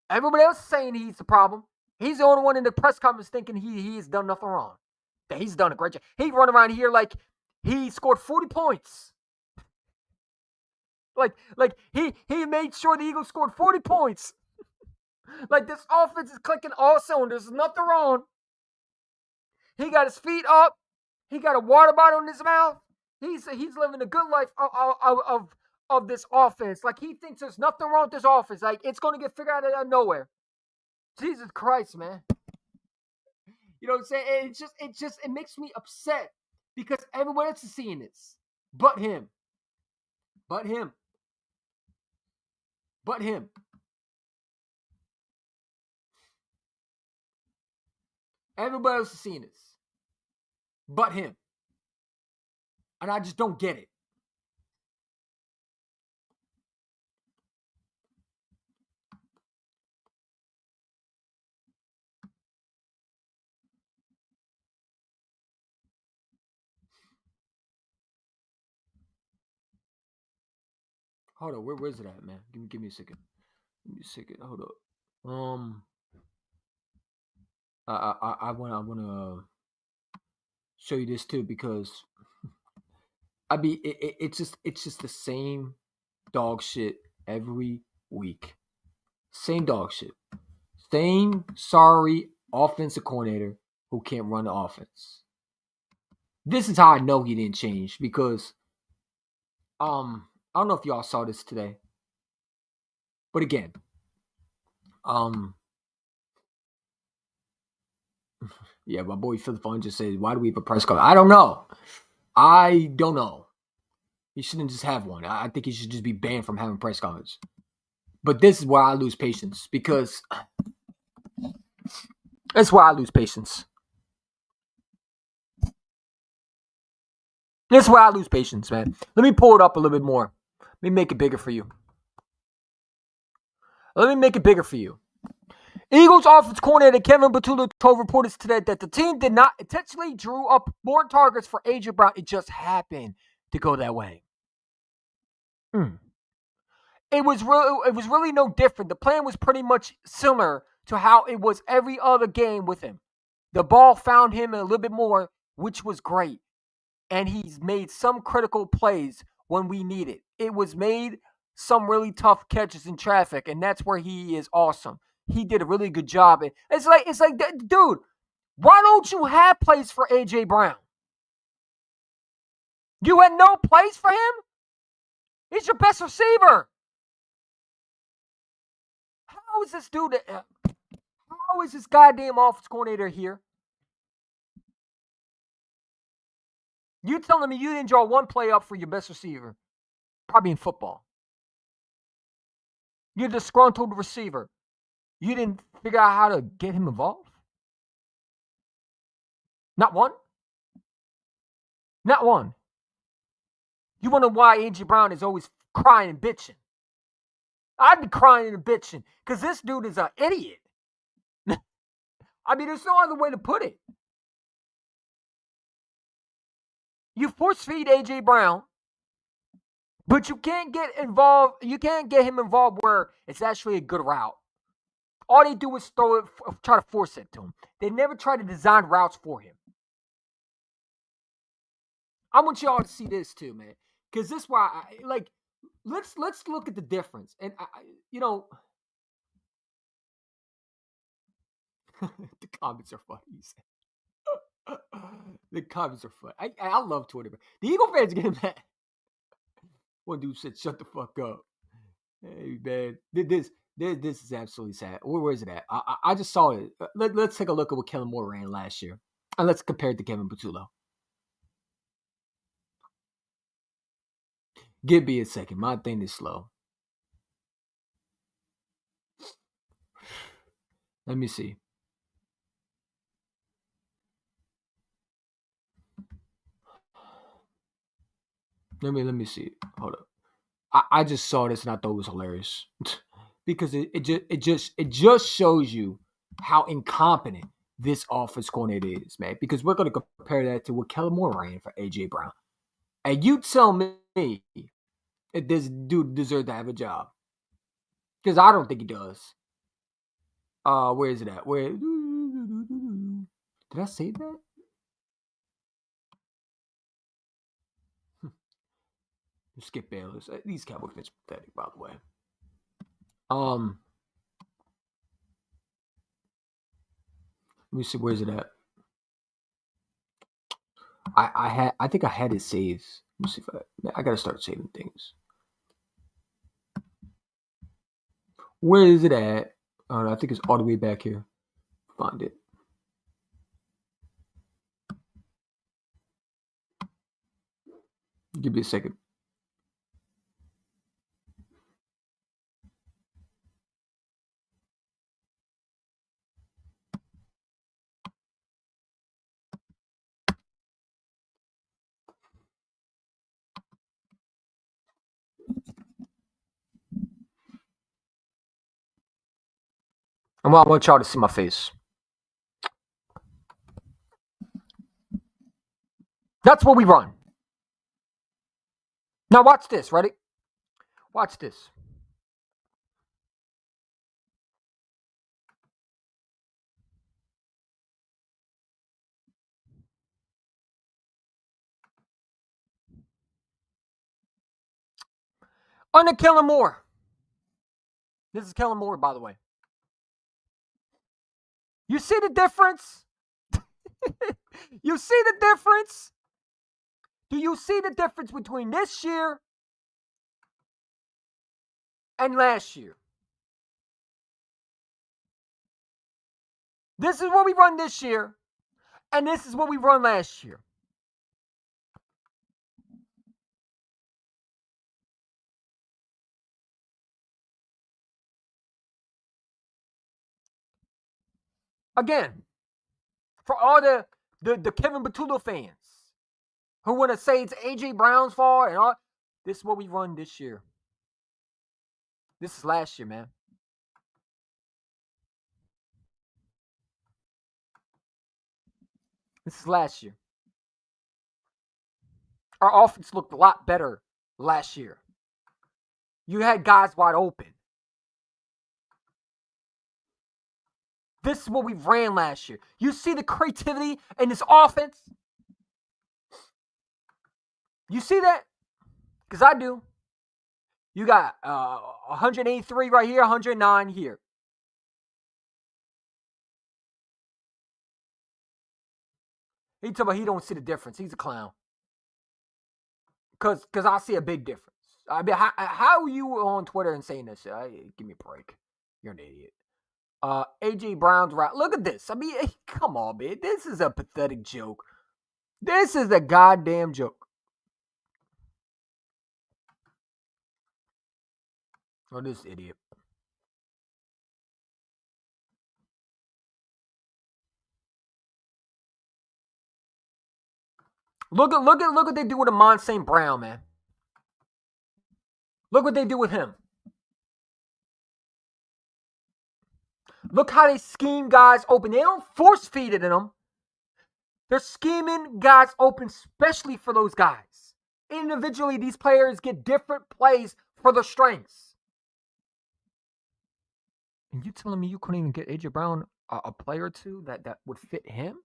Everybody else is saying he's the problem. He's the only one in the press conference thinking he has done nothing wrong. That he's done a great job. He run around here like he scored 40 points. Like he made sure the Eagles scored 40 points. Like this offense is clicking all cylinders. There's nothing wrong. He got his feet up. He got a water bottle in his mouth. He's living a good life of this offense. Like he thinks there's nothing wrong with this offense. Like it's going to get figured out of nowhere. Jesus Christ, man. You know what I'm saying? It makes me upset because everyone else is seeing this. But him. Everybody else is seeing this. But him. And I just don't get it. Hold on, where's it at, man? Give me a second. Hold up. I wanna show you this too because it's just the same dog shit every week. Same dog shit. Same sorry offensive coordinator who can't run the offense. This is how I know he didn't change because I don't know if y'all saw this today. But again, Yeah, my boy Philip Vaughn just said, why do we have a press conference? I don't know. I don't know. He shouldn't just have one. I think he should just be banned from having press conference. But this is where I lose patience because that's why I lose patience. This is why I lose patience, man. Let me pull it up a little bit more. Let me make it bigger for you. Eagles offense coordinator Kevin Batula told reporters today that the team did not intentionally drew up more targets for A.J. Brown. It just happened to go that way. It was really no different. The plan was pretty much similar to how it was every other game with him. The ball found him a little bit more, which was great. And he's made some critical plays when we need it. It was made some really tough catches in traffic, and that's where he is awesome. He did a really good job. It's like, dude, why don't you have plays for A.J. Brown? You had no plays for him? He's your best receiver. How is this dude? How is this goddamn offense coordinator here? You telling me you didn't draw one play up for your best receiver? Probably in football. You're a disgruntled receiver. You didn't figure out how to get him involved? Not one? Not one. You wonder why A.J. Brown is always crying and bitching. I'd be crying and bitching because this dude is an idiot. I mean, there's no other way to put it. You force feed A.J. Brown, but you can't get involved. You can't get him involved where it's actually a good route. All they do is throw it, try to force it to him. They never try to design routes for him. I want y'all to see this too, man, because this is why let's look at the difference. And the comments are funny. The comments are funny. I love Twitter. The Eagle fans get mad. One dude said, "Shut the fuck up." Hey man, this is absolutely sad. Where is it at? I just saw it. Let's take a look at what Kellen Moore ran last year, and let's compare it to Kevin Patullo. Give me a second. My thing is slow. Let me see. Let me see. Hold up. I just saw this and I thought it was hilarious because it just shows you how incompetent this offense coordinator is, man. Because we're going to compare that to what Kellen Moore ran for A.J. Brown, and you tell me if this dude deserves to have a job, because I don't think he does. Where is it at? Where did I say that? Skip Bayless. These Cowboy fans are pathetic, by the way. Let me see. Where's it at? I think I had it saved. Let me see if I gotta start saving things. Where is it at? I think it's all the way back here. Find it. Give me a second. I want y'all to see my face. That's what we run. Now watch this. Ready? Watch this. Under Kellen Moore. This is Kellen Moore, by the way. You see the difference? You see the difference? Do you see the difference between this year and last year? This is what we run this year. And this is what we run last year. Again, for all the Kevin Batulo fans who want to say it's A.J. Brown's fault and all, this is what we run this year. This is last year, man. This is last year. Our offense looked a lot better last year. You had guys wide open. This is what we ran last year. You see the creativity in this offense? You see that? Because I do. You got 183 right here, 109 here. He talking about he don't see the difference. He's a clown. Because I see a big difference. I mean, how are you on Twitter and saying this? Give me a break. You're an idiot. A.J. Brown's right. Look at this. I mean, come on, man. This is a pathetic joke. This is a goddamn joke. Oh, this idiot. Look what they do with Amon St. Brown, man. Look what they do with him. Look how they scheme guys open. They don't force feed it in them. They're scheming guys open, especially for those guys. Individually, these players get different plays for their strengths. And you telling me you couldn't even get A.J. Brown a player or two that would fit him?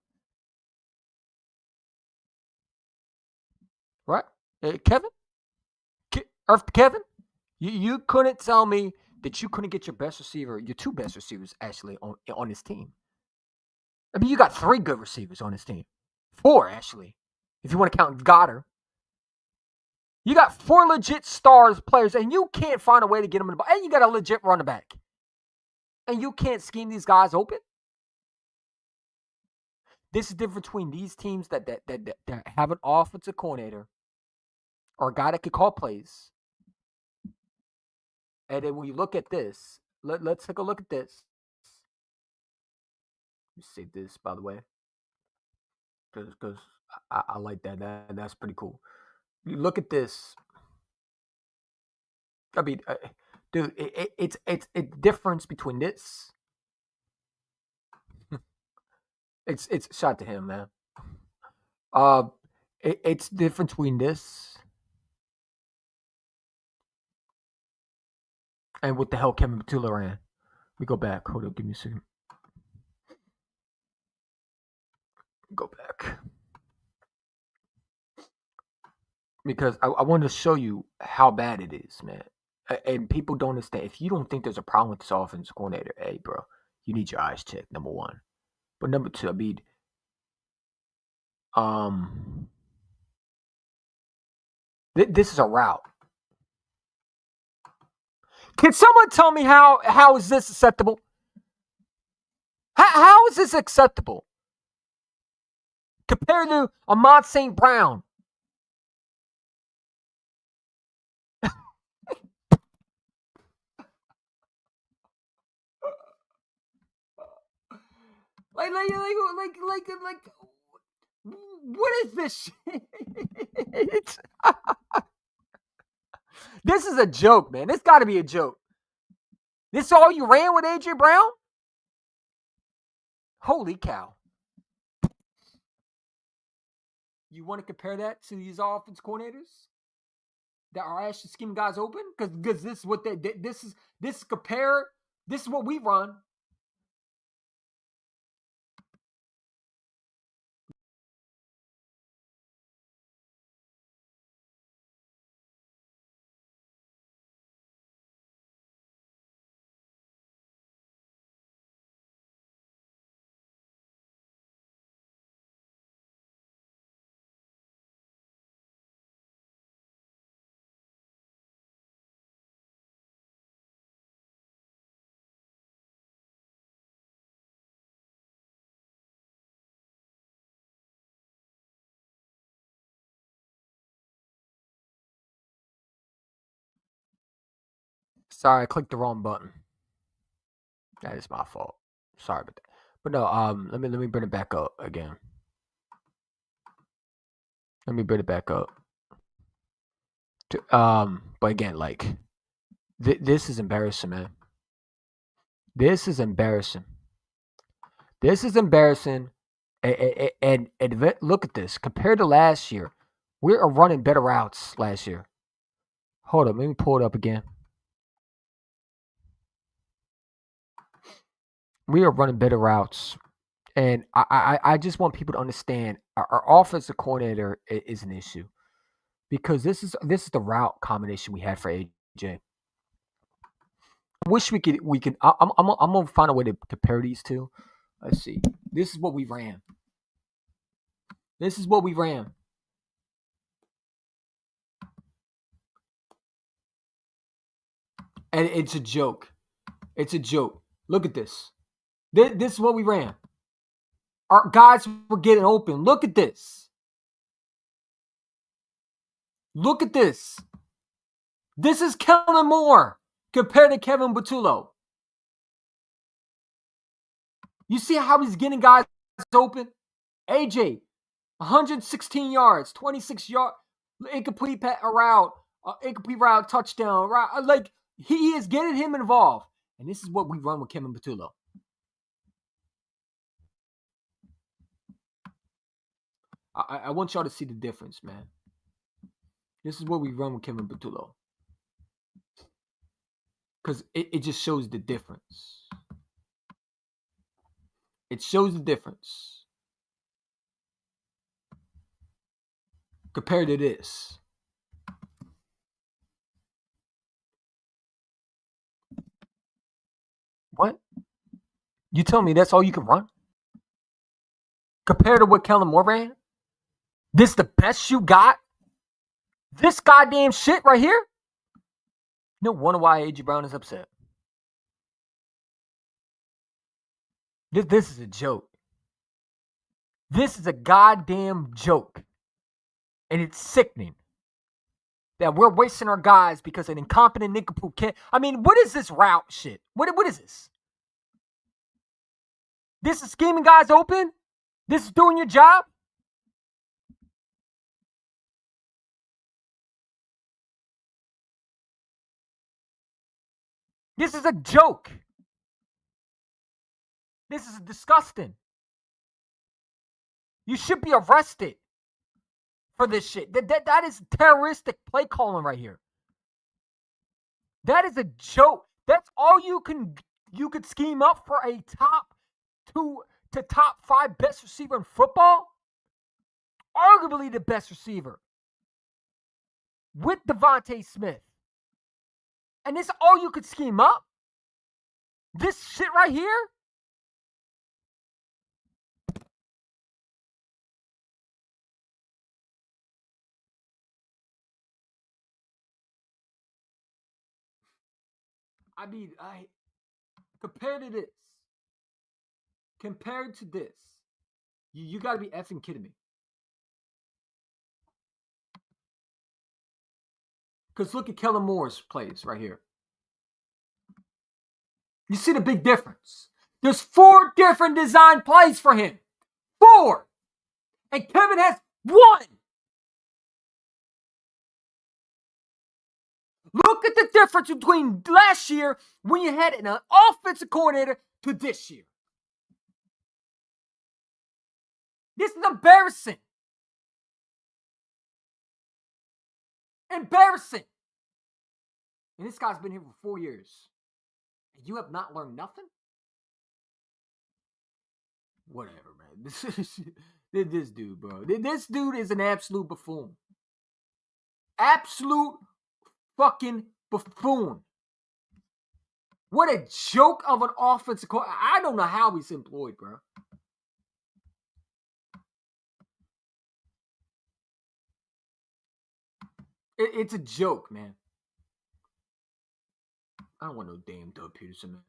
Right? Kevin? Kevin? You couldn't tell me that you couldn't get your best receiver, your two best receivers actually on this team. I mean, you got 3 good receivers on this team. 4, actually, if you want to count Goddard. You got 4 legit stars players, and you can't find a way to get them in the ball. And you got a legit running back. And you can't scheme these guys open? This is different between these teams that have an offensive coordinator or a guy that could call plays. And then when you look at this, let's take a look at this. Let me save this, by the way, because I like that. That's pretty cool. You look at this. I mean, dude, it's a difference between this. It's shot to him, man. It's different between this and what the hell Kevin Batulo ran. We go back. Hold up, give me a second. Go back. Because I want to show you how bad it is, man. And people don't understand. If you don't think there's a problem with this offensive coordinator, hey, bro, you need your eyes checked, number one. But number two, I mean, this is a route. Can someone tell me how is this acceptable? How is this acceptable? Compared to Amon St. Brown. Like, what is this shit? This is a joke, man. This got to be a joke. This all you ran with A.J. Brown? Holy cow. You want to compare that to these offense coordinators that are actually scheming guys open? Because this is what this is what we run. Sorry, I clicked the wrong button. That is my fault. Sorry about that. But no, let me bring it back up again. Let me bring it back up. But again, like, this is embarrassing, man. This is embarrassing. This is embarrassing. And look at this. Compared to last year, we are running better routes last year. Hold up, let me pull it up again. We are running better routes. And I just want people to understand our offensive coordinator is an issue. Because this is the route combination we had for AJ. I wish we could. I'm gonna find a way to compare these two. Let's see. This is what we ran. This is what we ran. And it's a joke. It's a joke. Look at this. This is what we ran. Our guys were getting open. Look at this. Look at this. This is Kellen Moore compared to Kevin Buttulo. You see how he's getting guys open? AJ, 116 yards, 26 yards, incomplete route, touchdown. Like, he is getting him involved. And this is what we run with Kevin Buttulo. I want y'all to see the difference, man. This is what we run with Kevin Buttulo. Because it just shows the difference. It shows the difference. Compared to this. What? You tell me that's all you can run? Compared to what Kellen Moore ran? This the best you got? This goddamn shit right here? No wonder why A.J. Brown is upset. This is a joke. This is a goddamn joke. And it's sickening that we're wasting our guys because an incompetent nincompoop can't. I mean, what is this route shit? What is this? This is scheming guys open? This is doing your job? This is a joke. This is disgusting. You should be arrested for this shit. That is terroristic play calling right here. That is a joke. That's all you could scheme up for a top 2 to top 5 best receiver in football? Arguably the best receiver. With Devontae Smith. And this all you could scheme up? This shit right here? I mean, compared to this, you got to be effing kidding me. Because look at Kellen Moore's plays right here. You see the big difference. There's 4 different design plays for him. 4. And Kevin has 1. Look at the difference between last year when you had an offensive coordinator to this year. This is embarrassing. Embarrassing. And this guy's been here for 4 years. And you have not learned nothing? Whatever, man. This dude, bro. This dude is an absolute buffoon. Absolute fucking buffoon. What a joke of an offensive coordinator. I don't know how he's employed, bro. It's a joke, man. I don't want no damn Doug Peterson, man.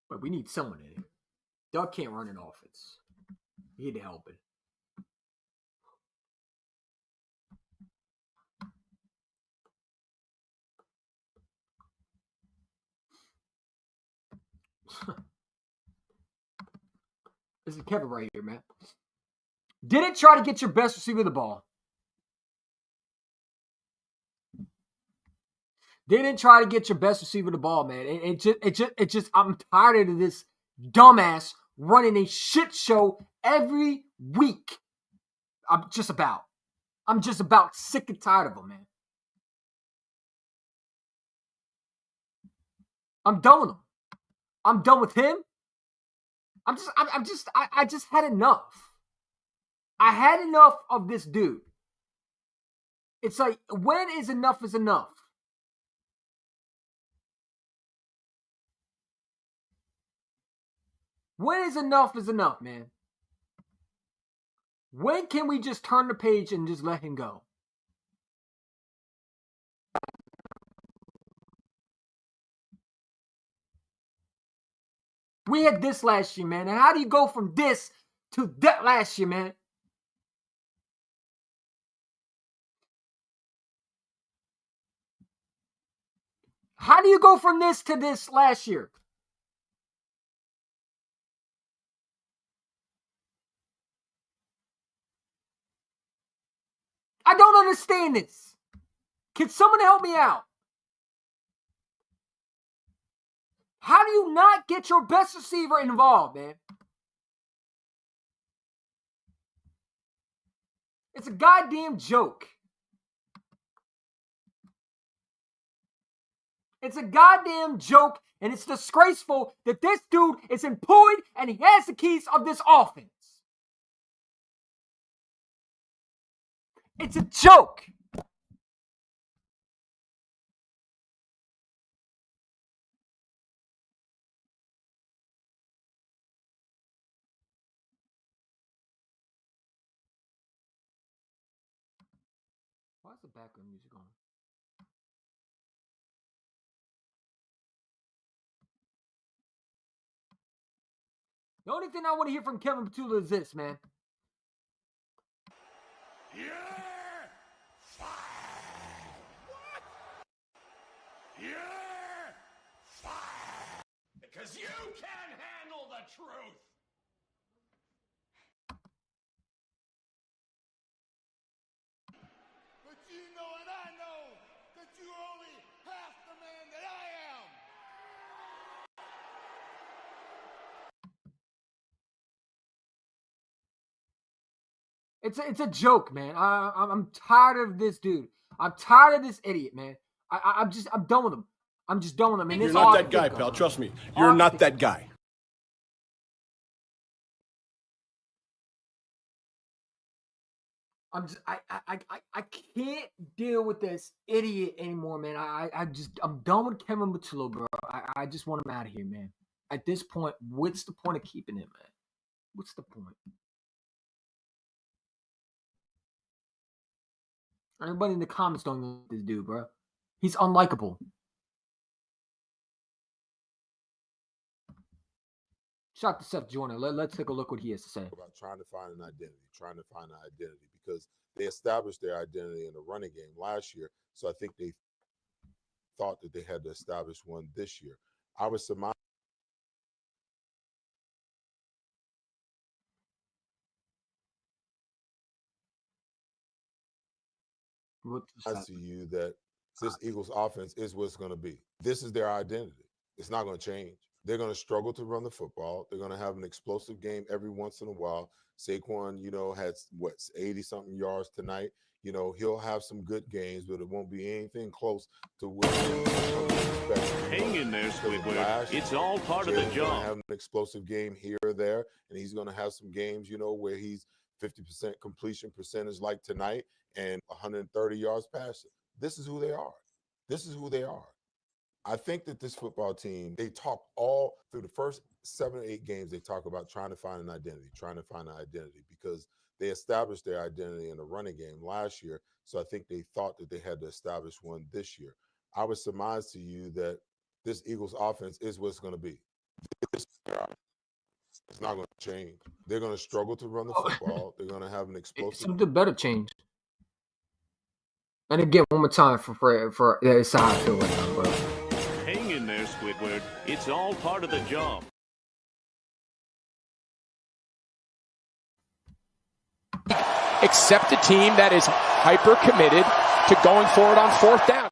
But we need someone in here. Doug can't run an offense. He need to help it. This is Kevin right here, man. Didn't try to get your best receiver the ball. Didn't try to get your best receiver the ball, man. It just. I'm tired of this dumbass running a shit show every week. I'm just about sick and tired of him, man. I'm done with him. I'm done with him. I just had enough. I had enough of this dude. It's like, when is enough is enough? When is enough, man? When can we just turn the page and just let him go? We had this last year, man. And how do you go from this to that last year, man? How do you go from this to this last year? I don't understand this. Can someone help me out? How do you not get your best receiver involved, man? It's a goddamn joke. It's a goddamn joke, and it's disgraceful that this dude is employed and he has the keys of this offense. It's a joke. Why is the background music on? The only thing I want to hear from Kevin Petula is this, man. You're fired. Because you can't handle the truth. But you know and I know that you're only half the man that I am. It's a joke, man. I'm tired of this dude. I'm tired of this idiot, man. I'm done with him. I'm just done with him. And You're not that guy, pal. Trust me. You're not that guy. I can't deal with this idiot anymore, man. I'm done with Kevin Petula, bro. I just want him out of here, man. At this point, what's the point of keeping him, man? What's the point? Everybody in the comments don't know this dude, bro. He's unlikable. Shout out to Seth Joyner. Let's take a look what he has to say. About trying to find an identity, because they established their identity in the running game last year. So I think they thought that they had to establish one this year. I would surmise to you that this Eagles offense is what it's going to be. This is their identity. It's not going to change. They're going to struggle to run the football. They're going to have an explosive game every once in a while. Saquon, had 80-something yards tonight. He'll have some good games, but it won't be anything close to what we expect. Hang in there, Squidward. It's all part of the job. Have an explosive game here or there, and he's going to have some games, where he's 50% completion percentage like tonight and 130 yards passing. This is who they are. This is who they are. I think that this football team, they talk all through the first 7 or 8 games, they talk about trying to find an identity, because they established their identity in the running game last year. So I think they thought that they had to establish one this year. I would surmise to you that this Eagles offense is what it's going to be. It's not going to change. They're going to struggle to run the football. They're going to have an explosive. Something better change. And again, one more time for it's how I feel right now, bro. Hang in there, Squidward. It's all part of the job. Except a team that is hyper committed to going for it on fourth down.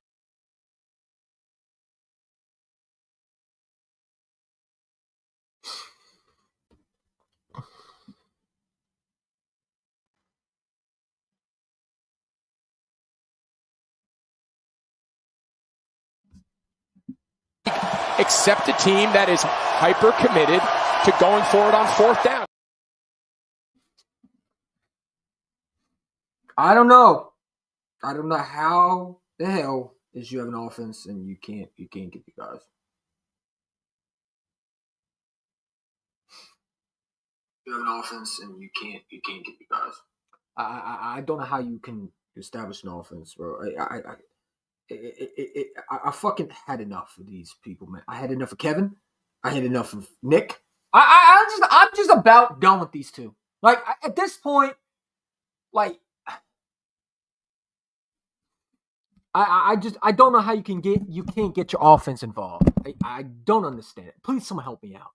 Except a team that is hyper committed to going for it on fourth down. I don't know. I don't know how the hell is you have an offense and you can't get the guys. You have an offense and you can't get the guys. I don't know how you can establish an offense, bro. I fucking had enough of these people, man. I had enough of Kevin. I had enough of Nick. I'm just about done with these two. Like at this point, like I don't know how you can't get your offense involved. I don't understand it. Please, someone help me out.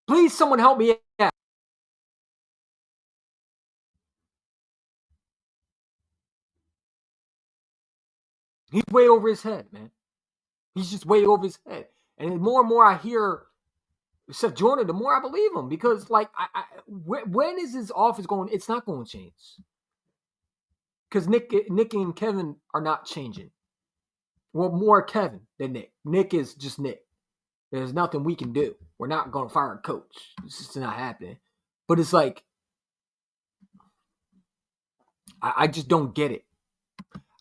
Please, someone help me out. He's way over his head, man. He's just way over his head. And the more I hear Seth Jordan, the more I believe him. Because, like, when is his offense going? It's not going to change. Because Nick and Kevin are not changing. Well, more Kevin than Nick. Nick is just Nick. There's nothing we can do. We're not going to fire a coach. It's just not happening. But it's like, I just don't get it.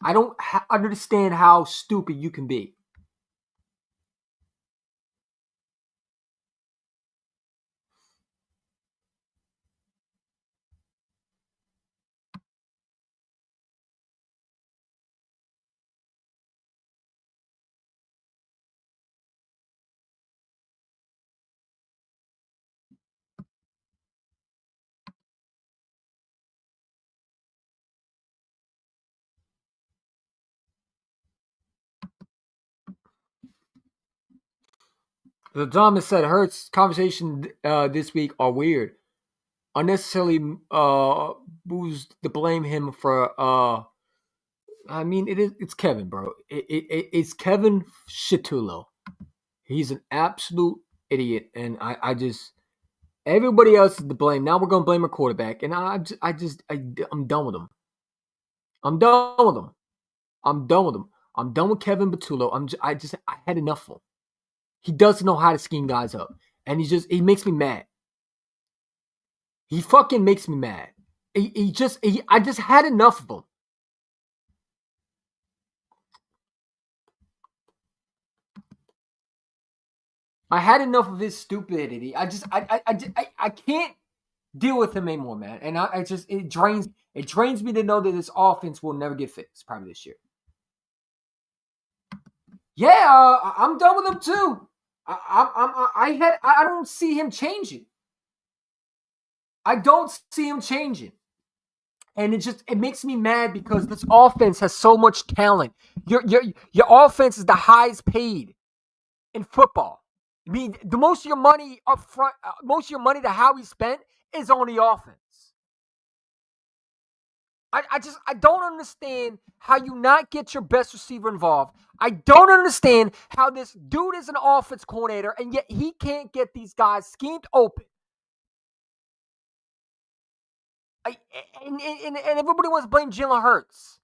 I don't understand how stupid you can be. The Thomas said Hurts conversation this week are weird. Unnecessarily booze to blame him for I mean it's Kevin, bro. It's Kevin Shitulo. He's an absolute idiot, and I just everybody else is to blame. Now we're gonna blame a quarterback, and I'm done with him. I'm done with him. I'm done with him. I'm done with Kevin Batullo. I had enough of him. He doesn't know how to scheme guys up. And he makes me mad. He fucking makes me mad. I just had enough of him. I had enough of his stupidity. I can't deal with him anymore, man. And it drains me to know that this offense will never get fixed probably this year. Yeah, I'm done with him too. I don't see him changing. I don't see him changing. And it makes me mad because this offense has so much talent. Your offense is the highest paid in football. I mean, the most of your money up front, most of your money that Howie spent is on the offense. I don't understand how you not get your best receiver involved. I don't understand how this dude is an offense coordinator and yet he can't get these guys schemed open. And everybody wants to blame Jalen Hurts.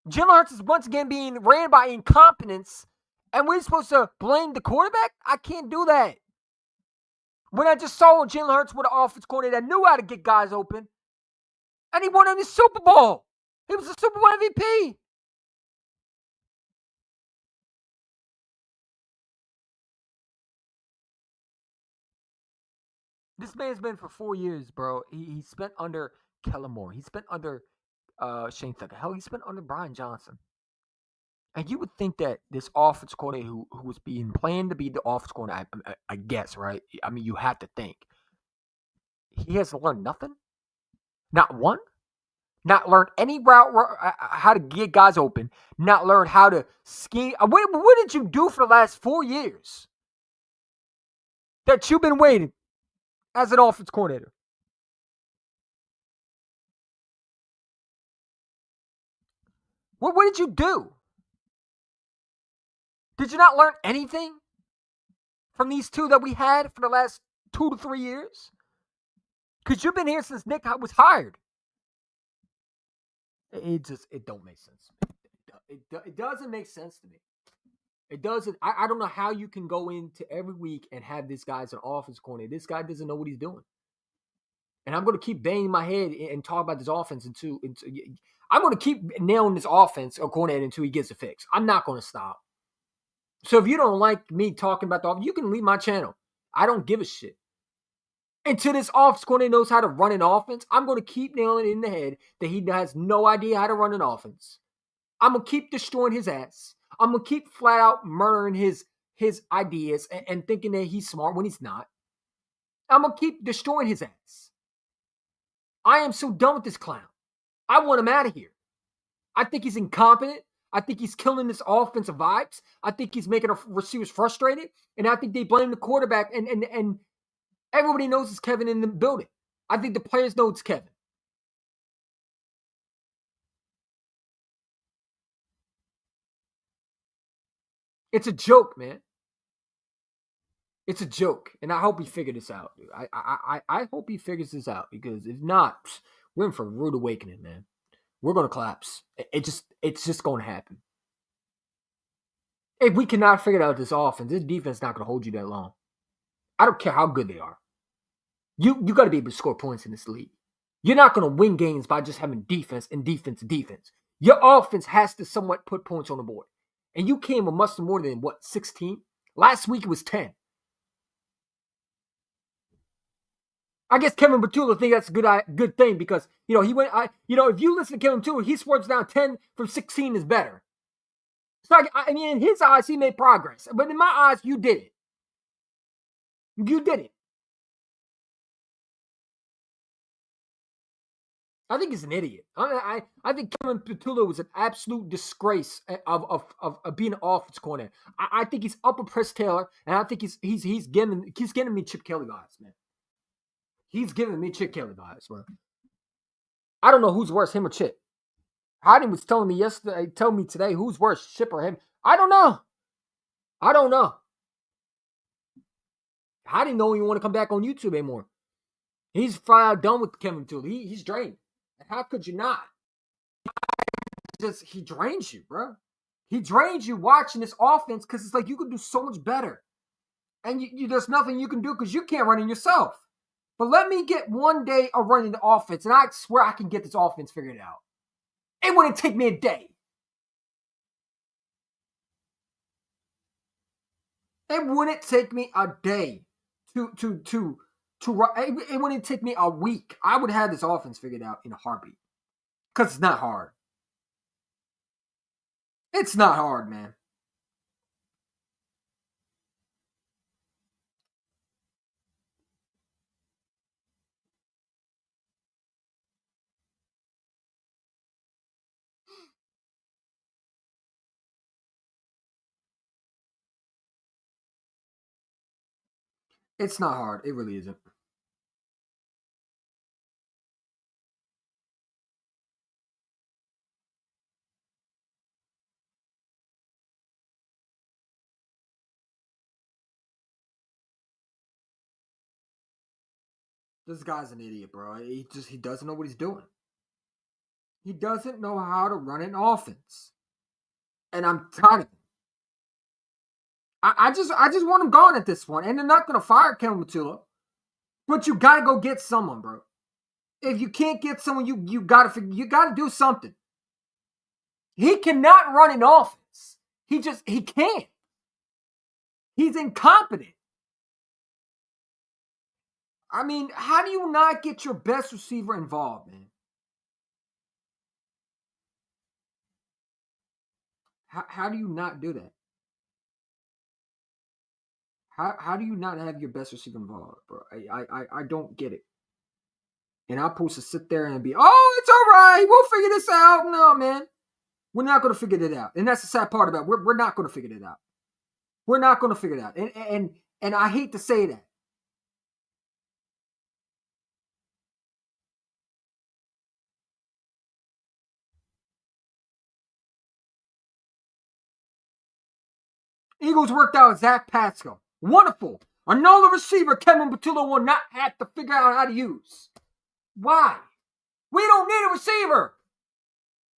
Jalen Hurts is once again being ran by incompetence, and we're supposed to blame the quarterback? I can't do that. When I just saw Jalen Hurts with an offense coordinator that knew how to get guys open, and he won in the Super Bowl. He was a Super Bowl MVP. This man's been for 4 years, bro. He spent under Kellen Moore. He spent under Shane Tucker. Hell, he spent under Brian Johnson. And you would think that this offense coordinator who was being planned to be the offense coordinator, I guess, right? I mean, you have to think. He has learned nothing? Not one? not learn any how to get guys open, not learn how to scheme. What did you do for the last 4 years that you've been waiting as an offense coordinator? What did you do? Did you not learn anything from these two that we had for the last 2 to 3 years? Because you've been here since Nick was hired. It don't make sense. It doesn't make sense to me. It doesn't. I don't know how you can go into every week and have this guy as an offense coordinator. This guy doesn't know what he's doing. And I'm going to keep banging my head and talk about this offense until I'm going to keep nailing this offense coordinator until he gets a fix. I'm not going to stop. So if you don't like me talking about the offense, you can leave my channel. I don't give a shit. Until this offense coordinator knows how to run an offense, I'm going to keep nailing it in the head that he has no idea how to run an offense. I'm going to keep destroying his ass. I'm going to keep flat out murdering his ideas and thinking that he's smart when he's not. I'm going to keep destroying his ass. I am so done with this clown. I want him out of here. I think he's incompetent. I think he's killing this offensive vibes. I think he's making our receivers frustrated. And I think they blame the quarterback. And everybody knows it's Kevin in the building. I think the players know it's Kevin. It's a joke, man. It's a joke, and I hope he figured this out, dude. I hope he figures this out, because if not, we're in for a rude awakening, man. We're gonna collapse. It's just gonna happen. If we cannot figure out this offense, this defense is not gonna hold you that long. I don't care how good they are. You got to be able to score points in this league. You're not gonna win games by just having defense and defense and defense. Your offense has to somewhat put points on the board, and you came with much more than 16. Last week it was 10. I guess Kevin Batula think that's a good thing, because he went. If you listen to Kevin Batula, he swerves down 10 from 16 is better. So I mean, in his eyes, he made progress, but in my eyes, you did it. You did it. I think he's an idiot. I think Kevin Batula was an absolute disgrace of being an offense coordinator. I think he's upper Chris Taylor, and I think he's getting me Chip Kelly vibes, man. He's giving me Chip Kelly vibes, bro. I don't know who's worse, him or Chip. Heidi was telling me yesterday, told me today, who's worse, Chip or him? I don't know. I didn't know he want to come back on YouTube anymore. He's flat out done with Kevin Batula. He's drained. How could you not? He drains you, bro. He drains you watching this offense, because it's like you can do so much better. And there's nothing you can do because you can't run it yourself. But let me get one day of running the offense, and I swear I can get this offense figured out. It wouldn't take me a day. It wouldn't take me a day to run. It wouldn't take me a week. I would have this offense figured out in a heartbeat. Because it's not hard. It's not hard, man. It's not hard. It really isn't. This guy's an idiot, bro. He doesn't know what he's doing. He doesn't know how to run an offense. And I'm tired of it. I just want him gone at this point. And they're not gonna fire Kevin Batula. But you gotta go get someone, bro. If you can't get someone, you gotta do something. He cannot run an offense. He can't. He's incompetent. I mean, how do you not get your best receiver involved, man? How do you not do that? How do you not have your best receiver involved, bro? I don't get it. and I'm supposed to sit there and be, oh, it's all right, we'll figure this out. No, man, we're not going to figure it out. And that's the sad part about it. We're not going to figure it out. We're not going to figure it out. And I hate to say that. Eagles worked out Zach Pascal. Wonderful. Another receiver Kevin Patullo will not have to figure out how to use. Why? We don't need a receiver.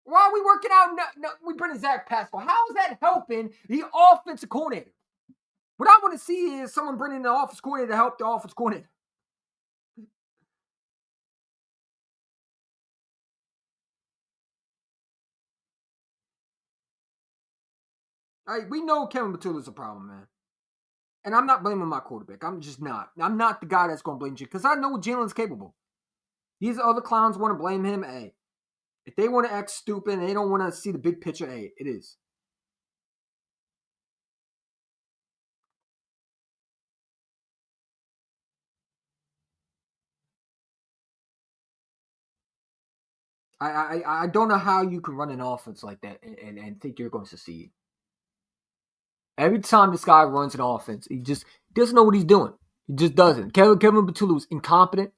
Why are we working out? No, we bring in Zach Pascal. How is that helping the offensive coordinator? What I want to see is someone bringing the offensive coordinator to help the offensive coordinator. We know Kevin Patullo is a problem, man. And I'm not blaming my quarterback. I'm just not. I'm not the guy that's going to blame you because I know what Jalen's capable. These other clowns want to blame him. Hey, if they want to act stupid and they don't want to see the big picture, hey, it is. I don't know how you can run an offense like that and think you're going to succeed. Every time this guy runs an offense, he just doesn't know what he's doing. He just doesn't. Kevin Patullo is incompetent.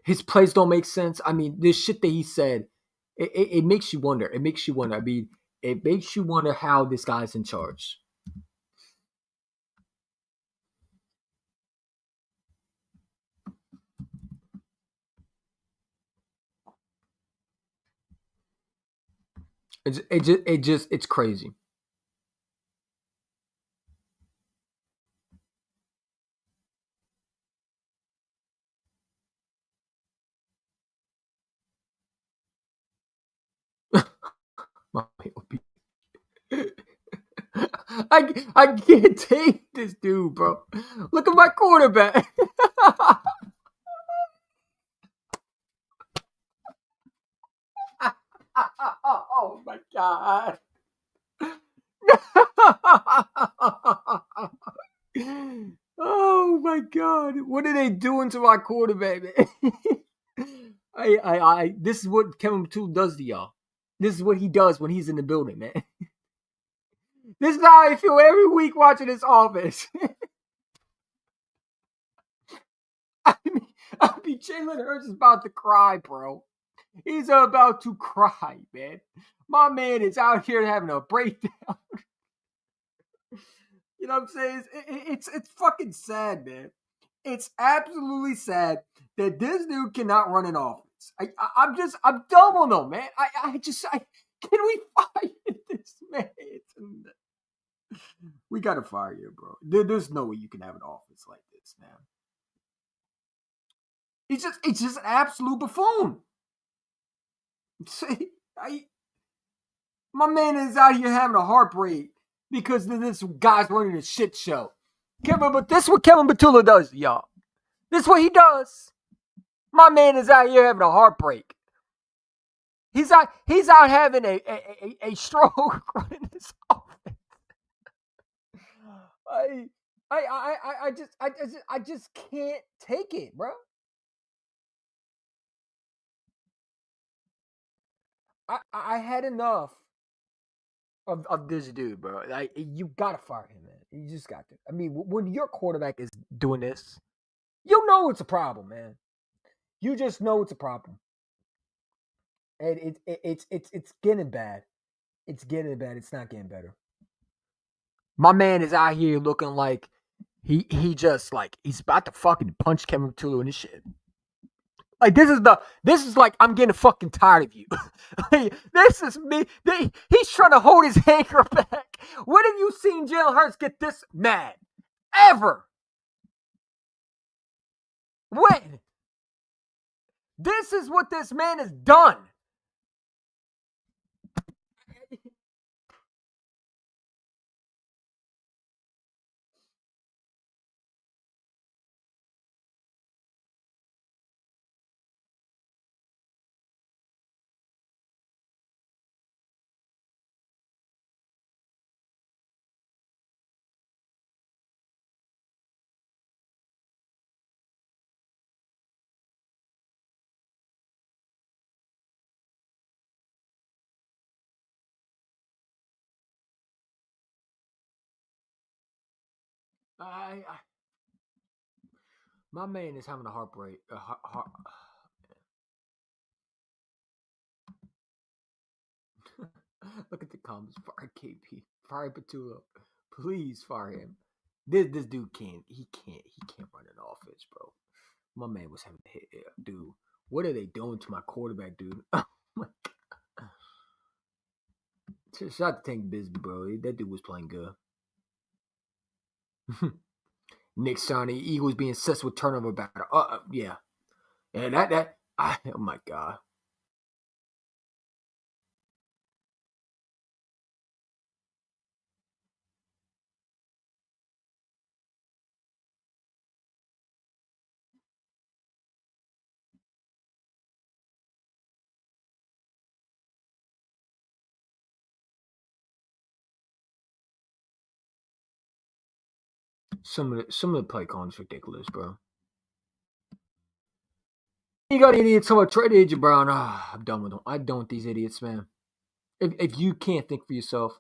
His plays don't make sense. I mean, this shit that he said, it makes you wonder. It makes you wonder. I mean, it makes you wonder how this guy's in charge. It's crazy. I can't take this dude, bro. Look at my quarterback. Oh my god. Oh my god. What are they doing to my quarterback, man? This is what Kevin Patullo does to y'all. This is what he does when he's in the building, man. This is how I feel every week watching this offense. I mean, Jalen Hurts is about to cry, bro. He's about to cry, man. My man is out here having a breakdown. You know what I'm saying? It's fucking sad, man. It's absolutely sad that this dude cannot run an offense. I'm dumb on him, man. Can we fire this man? We gotta fire you, bro. There's no way you can have an offense like this, man. It's just an absolute buffoon. My man is out here having a heartbreak because this guy's running a shit show. But this is what Kevin Patullo does, y'all. This is what he does. My man is out here having a heartbreak. He's out having a stroke running this offense. I just can't take it, bro. I had enough of this dude, bro. Like, you gotta fire him, man. You just got to. I mean, when your quarterback is doing this, you know it's a problem, man. You just know it's a problem, and it's getting bad. It's getting bad. It's not getting better. My man is out here looking like he just like he's about to fucking punch Kevin Patullo in his shit. Like this is like I'm getting fucking tired of you. This is me. He's trying to hold his anger back. When have you seen Jalen Hurts get this mad? Ever? When? This is what this man has done. My man is having a heartbreak. Look at the comments. Fire KP. Fire Petula. Please fire him. This dude can't. He can't run an offense, bro. My man was having a hit. Dude, what are they doing to my quarterback, dude? Oh my God. Shout out to Tank Bisbee, bro. That dude was playing good. Nick Sony, Eagles being sus with turnover battle. Yeah. And oh my God. Some of the play calling is ridiculous, bro. You got idiots so I trade AJ Brown. I'm done with them. I'm done with these idiots, man. If you can't think for yourself.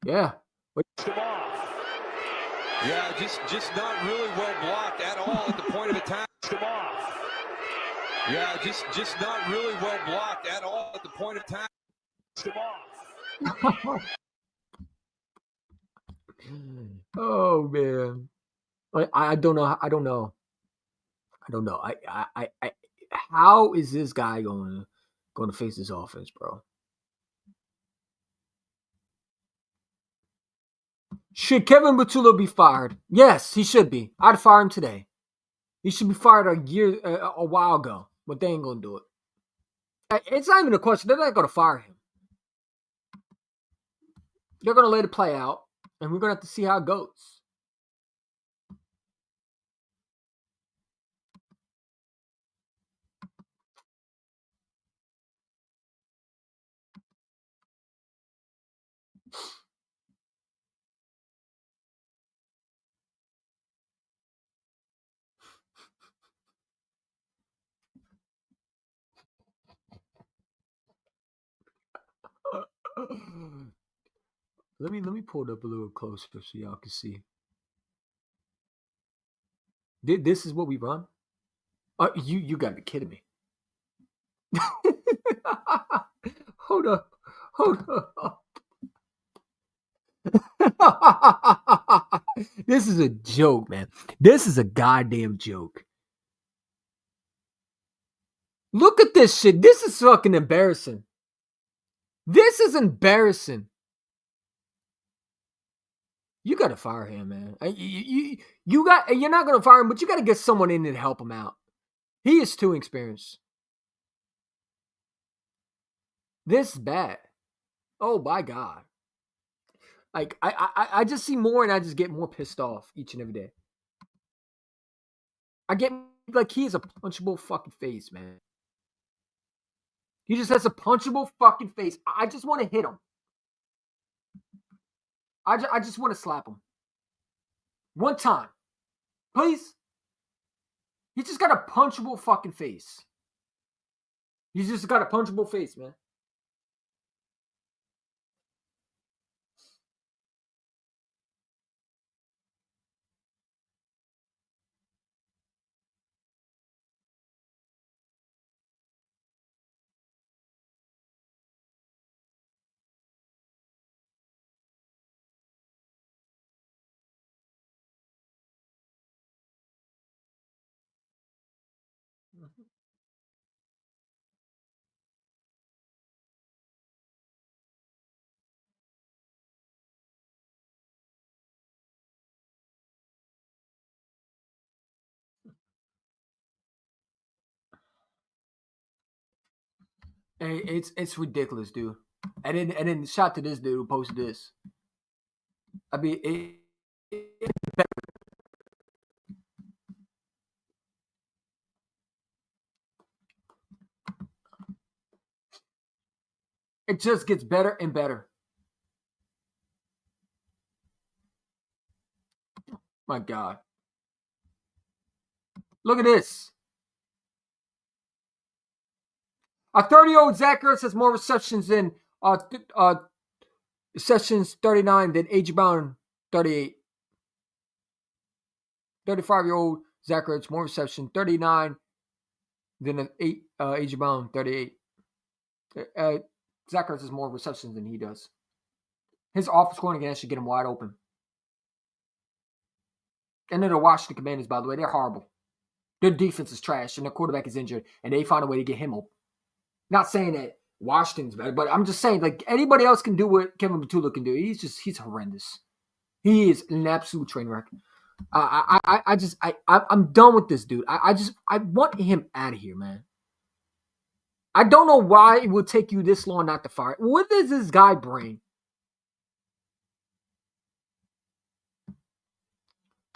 Yeah. Yeah, just not really well blocked at all at the point of attack. Yeah, just not really well blocked at all at the point of attack. Oh man. I don't know. I don't know. I how is this guy going to face this offense, bro? Should Kevin Batulo be fired? Yes, he should be. I'd fire him today. He should be fired a while ago, but they ain't gonna do it. It's not even a question. They're not gonna fire him. They're gonna let it play out, and we're gonna have to see how it goes. Let me pull it up a little closer so y'all can see. This is what we run? You gotta be kidding me. Hold up. This is a joke, man. This is a goddamn joke. Look at this shit. This is fucking embarrassing. This is embarrassing. You gotta fire him, man. You're not gonna fire him, but you gotta get someone in there to help him out. He is too experienced. This is bad. Oh my God. Like I just see more and I just get more pissed off each and every day. I get like he is a punchable fucking face, man. He just has a punchable fucking face. I just want to hit him. I just want to slap him. One time. Please. He just got a punchable fucking face. He's just got a punchable face, man. Hey, it's ridiculous, dude. And then shout to this dude who posted this. I mean, it just gets better and better. My God. Look at this. A 30-year-old Zach Ertz has more receptions than receptions 39, then A.J. Brown 38. 35-year-old Zach Ertz, more reception 39, then A.J. Brown 38. Zach Ertz has more receptions than he does. His offense going against should get him wide open. And then the Washington Commanders, by the way, they're horrible. Their defense is trash, and their quarterback is injured, and they find a way to get him open. Not saying that Washington's better, but I'm just saying, like, anybody else can do what Kevin Batula can do. He's horrendous. He is an absolute train wreck. I'm done with this dude. I want him out of here, man. I don't know why it would take you this long not to fire. What does this guy bring?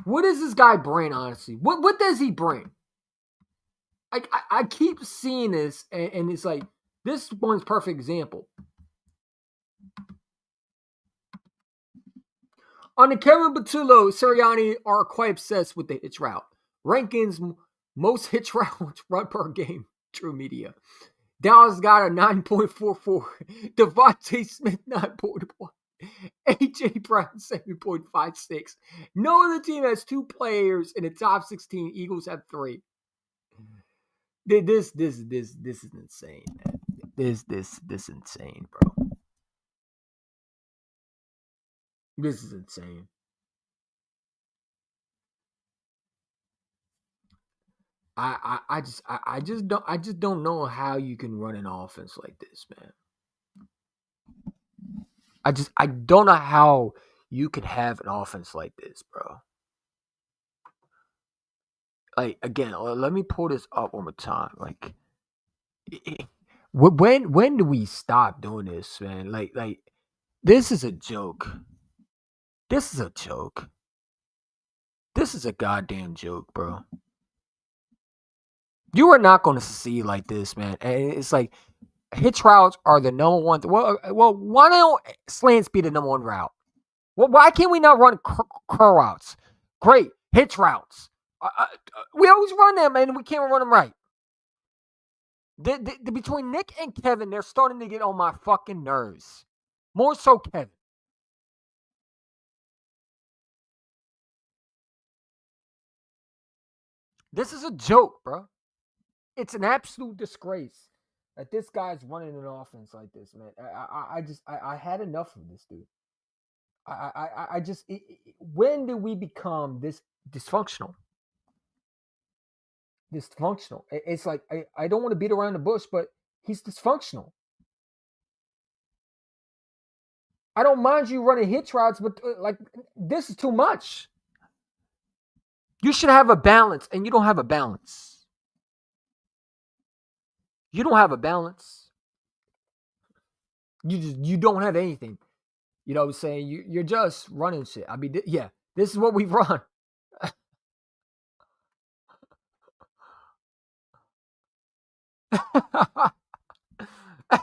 What does this guy bring, honestly? What does he bring? I keep seeing this, and it's like, this one's perfect example. On the Kevin Batullo, Sirianni are quite obsessed with the hitch route. Rankins, most hitch routes run per game. True Media. Dallas got a 9.44. Devontae Smith, 9.1. A.J. Brown, 7.56. No other team has 2 players in the top 16. Eagles have 3. This is insane, man. This insane, bro. This is insane. I just don't know how you can run an offense like this, man. I don't know how you can have an offense like this, bro. Like, again, let me pull this up one more time. Like, when do we stop doing this, man? Like this is a joke. This is a joke. This is a goddamn joke, bro. You are not going to succeed like this, man. And it's like, hitch routes are the number one. Well, why don't slants be the number one route? Well, why can't we not run curl routes? Great. Hitch routes. We always run them, and we can't run them right. Between Nick and Kevin, they're starting to get on my fucking nerves. More so Kevin. This is a joke, bro. It's an absolute disgrace that this guy's running an offense like this, man. I had enough of this, dude. When do we become this dysfunctional? Dysfunctional. It's like, I don't want to beat around the bush, but he's dysfunctional. I don't mind you running hitch routes, but like, this is too much. You should have a balance, and you don't have a balance. You don't have a balance. You don't have anything. You know what I'm saying? You're just running shit. I mean, yeah, this is what we run.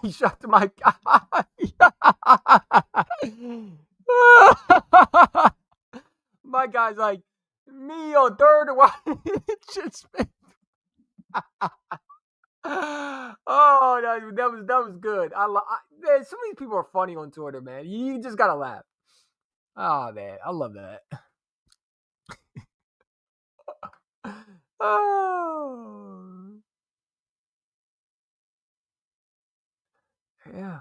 He shot to my guy. My guy's like, me on third and one. Just oh, that was good. Man, some of these people are funny on Twitter, man. You just gotta laugh. Oh man, I love that. Oh, yeah.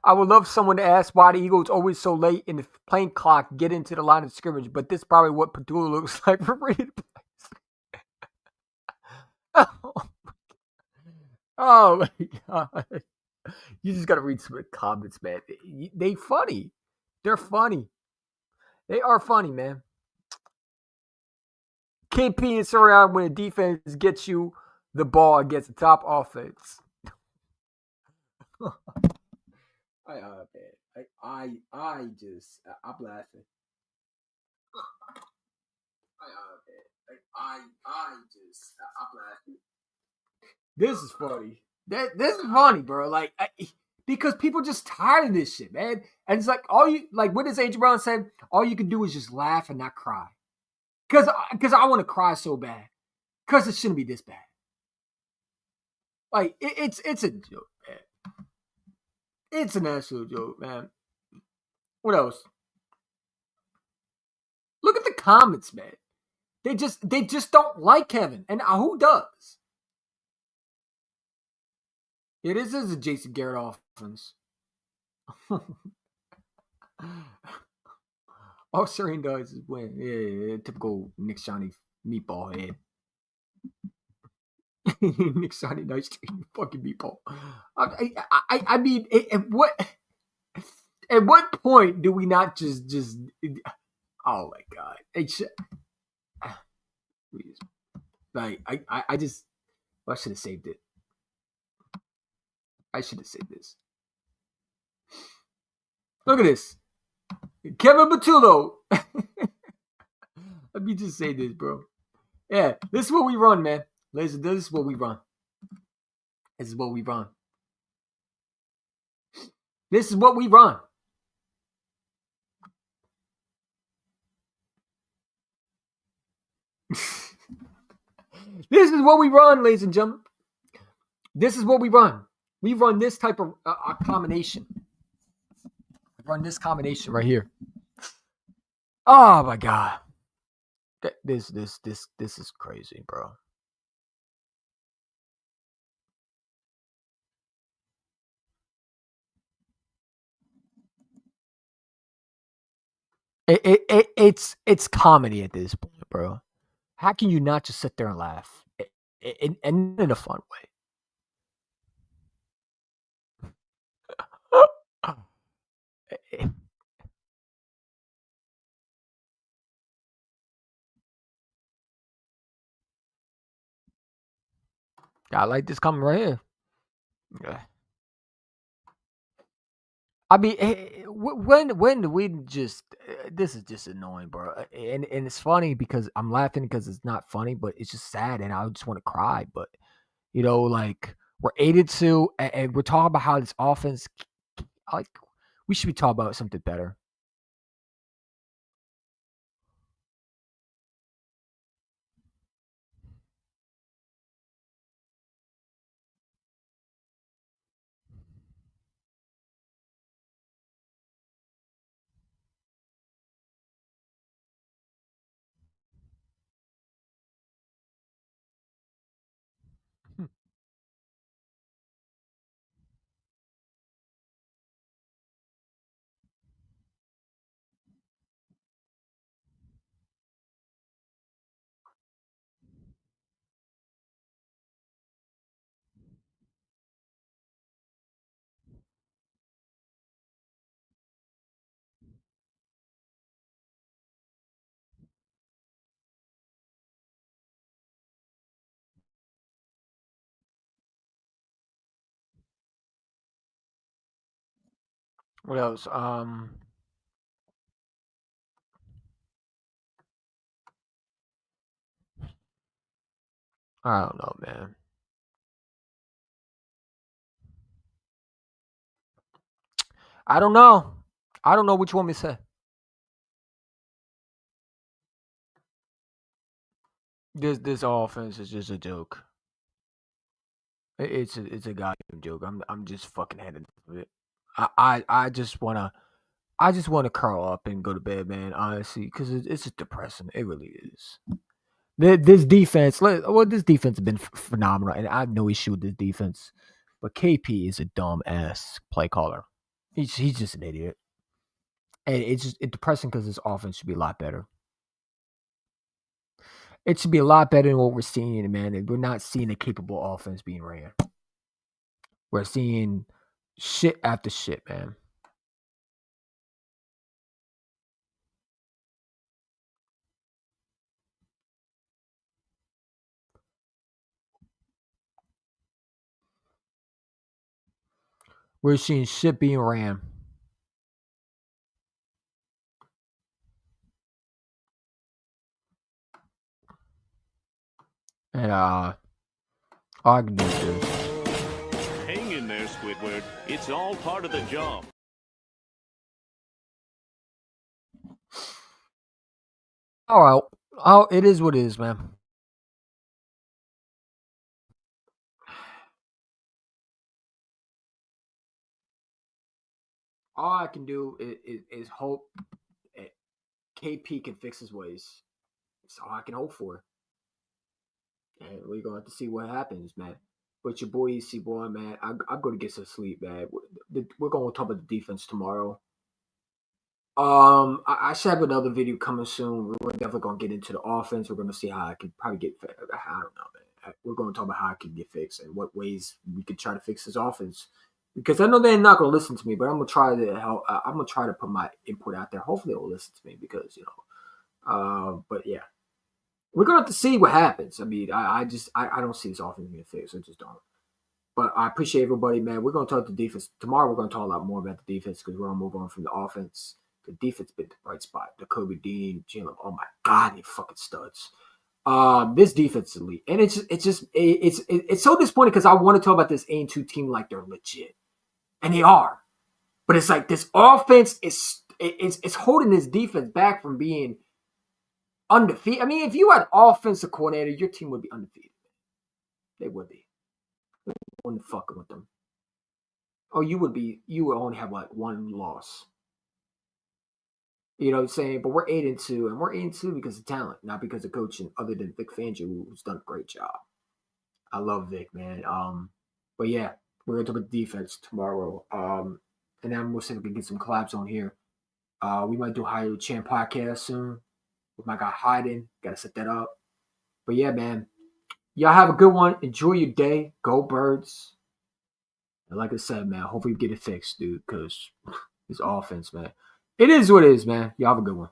I would love someone to ask why the Eagles always so late in the playing clock get into the line of scrimmage, but this is probably what Padula looks like for ready to play. Oh my god. You just gotta read some of the comments, man. They funny. They're funny. They are funny, man. KP and Sirianni when the defense gets you the ball against the top offense. I'm laughing. I'm laughing. This is funny. This is funny, bro. Like, because people just tired of this shit, man. And it's like, what does A.J. Brown say? All you can do is just laugh and not cry. Because I want to cry so bad. Because it shouldn't be this bad. Like, it's a joke, man. It's an absolute joke, man. What else? Look at the comments, man. They just don't like Kevin, and who does? It is a Jason Garrett offense. All Shireen does is win. Yeah, typical Nick Shiny meatball head. Nick Shiny nice fucking meatball. I mean, at what point do we not just? Oh my god! Like I just I should have saved it. I should have saved this. Look at this. Kevin Batullo. Let me just say this, bro. Yeah, this is what we run, man. Listen, this is what we run. This is what we run. This is what we run. This is what we run, ladies and gentlemen. This is what we run. We run this type of combination. We run this combination right here. Oh my god. This is crazy, bro. It's comedy at this point, bro. How can you not just sit there and laugh? And in a fun way. I like this coming right here. Yeah. I mean, when we just this is just annoying, bro. And it's funny because I'm laughing because it's not funny, but it's just sad, and I just want to cry. But like we're 8-2, and we're talking about how this offense, like, we should be talking about something better. What else? I don't know, man. I don't know. I don't know which one to say. This offense is just a joke. It's a goddamn joke. I'm just fucking headed with it. I just wanna curl up and go to bed, man. Honestly, because it's just depressing. It really is. This defense, this defense has been phenomenal, and I have no issue with this defense. But KP is a dumb ass play caller. He's just an idiot, and it's depressing because this offense should be a lot better. It should be a lot better than what we're seeing, man. We're not seeing a capable offense being ran. We're seeing shit after shit, man. We're seeing shit being ran. And all I can do is this. Hang in there, Squidward. It's all part of the job. All right. Oh, it is what it is, man. All I can do is hope KP can fix his ways. That's all I can hope for. And we're going to have to see what happens, man. But your boy, EC boy, man, I'm going to get some sleep, man. We're going to talk about the defense tomorrow. I should have another video coming soon. We're definitely going to get into the offense. We're going to see how I can probably get, I don't know, man. We're going to talk about how I can get fixed and what ways we could try to fix this offense. Because I know they're not going to listen to me, but I'm going to try to help. I'm going to try to put my input out there. Hopefully they'll listen to me because, but yeah. We're going to have to see what happens. I mean, I don't see this offense being fixed. I just don't. But I appreciate everybody, man. We're going to talk the defense. Tomorrow we're going to talk a lot more about the defense because we're going to move on from the offense. The defense been the bright spot. The Kobe Dean, Jalen. Oh, my God, they fucking studs. This defense is elite. And it's so disappointing because I want to talk about this 8-2 team like they're legit. And they are. But it's like this offense it's holding this defense back from being undefeated. I mean, if you had offensive coordinator, your team would be undefeated. They would be. You wouldn't fucking with them. Or you would only have like one loss. You know what I'm saying? But we're 8-2, and we're 8-2 because of talent, not because of coaching, other than Vic Fangio, who's done a great job. I love Vic, man. But yeah, we're gonna talk about defense tomorrow. And then we'll see if we can get some collabs on here. We might do a Higher Champ podcast soon with my guy Hayden. Gotta set that up. But yeah, man. Y'all have a good one. Enjoy your day. Go Birds. And like I said, man, hopefully we get it fixed, dude, because this offense, man. It is what it is, man. Y'all have a good one.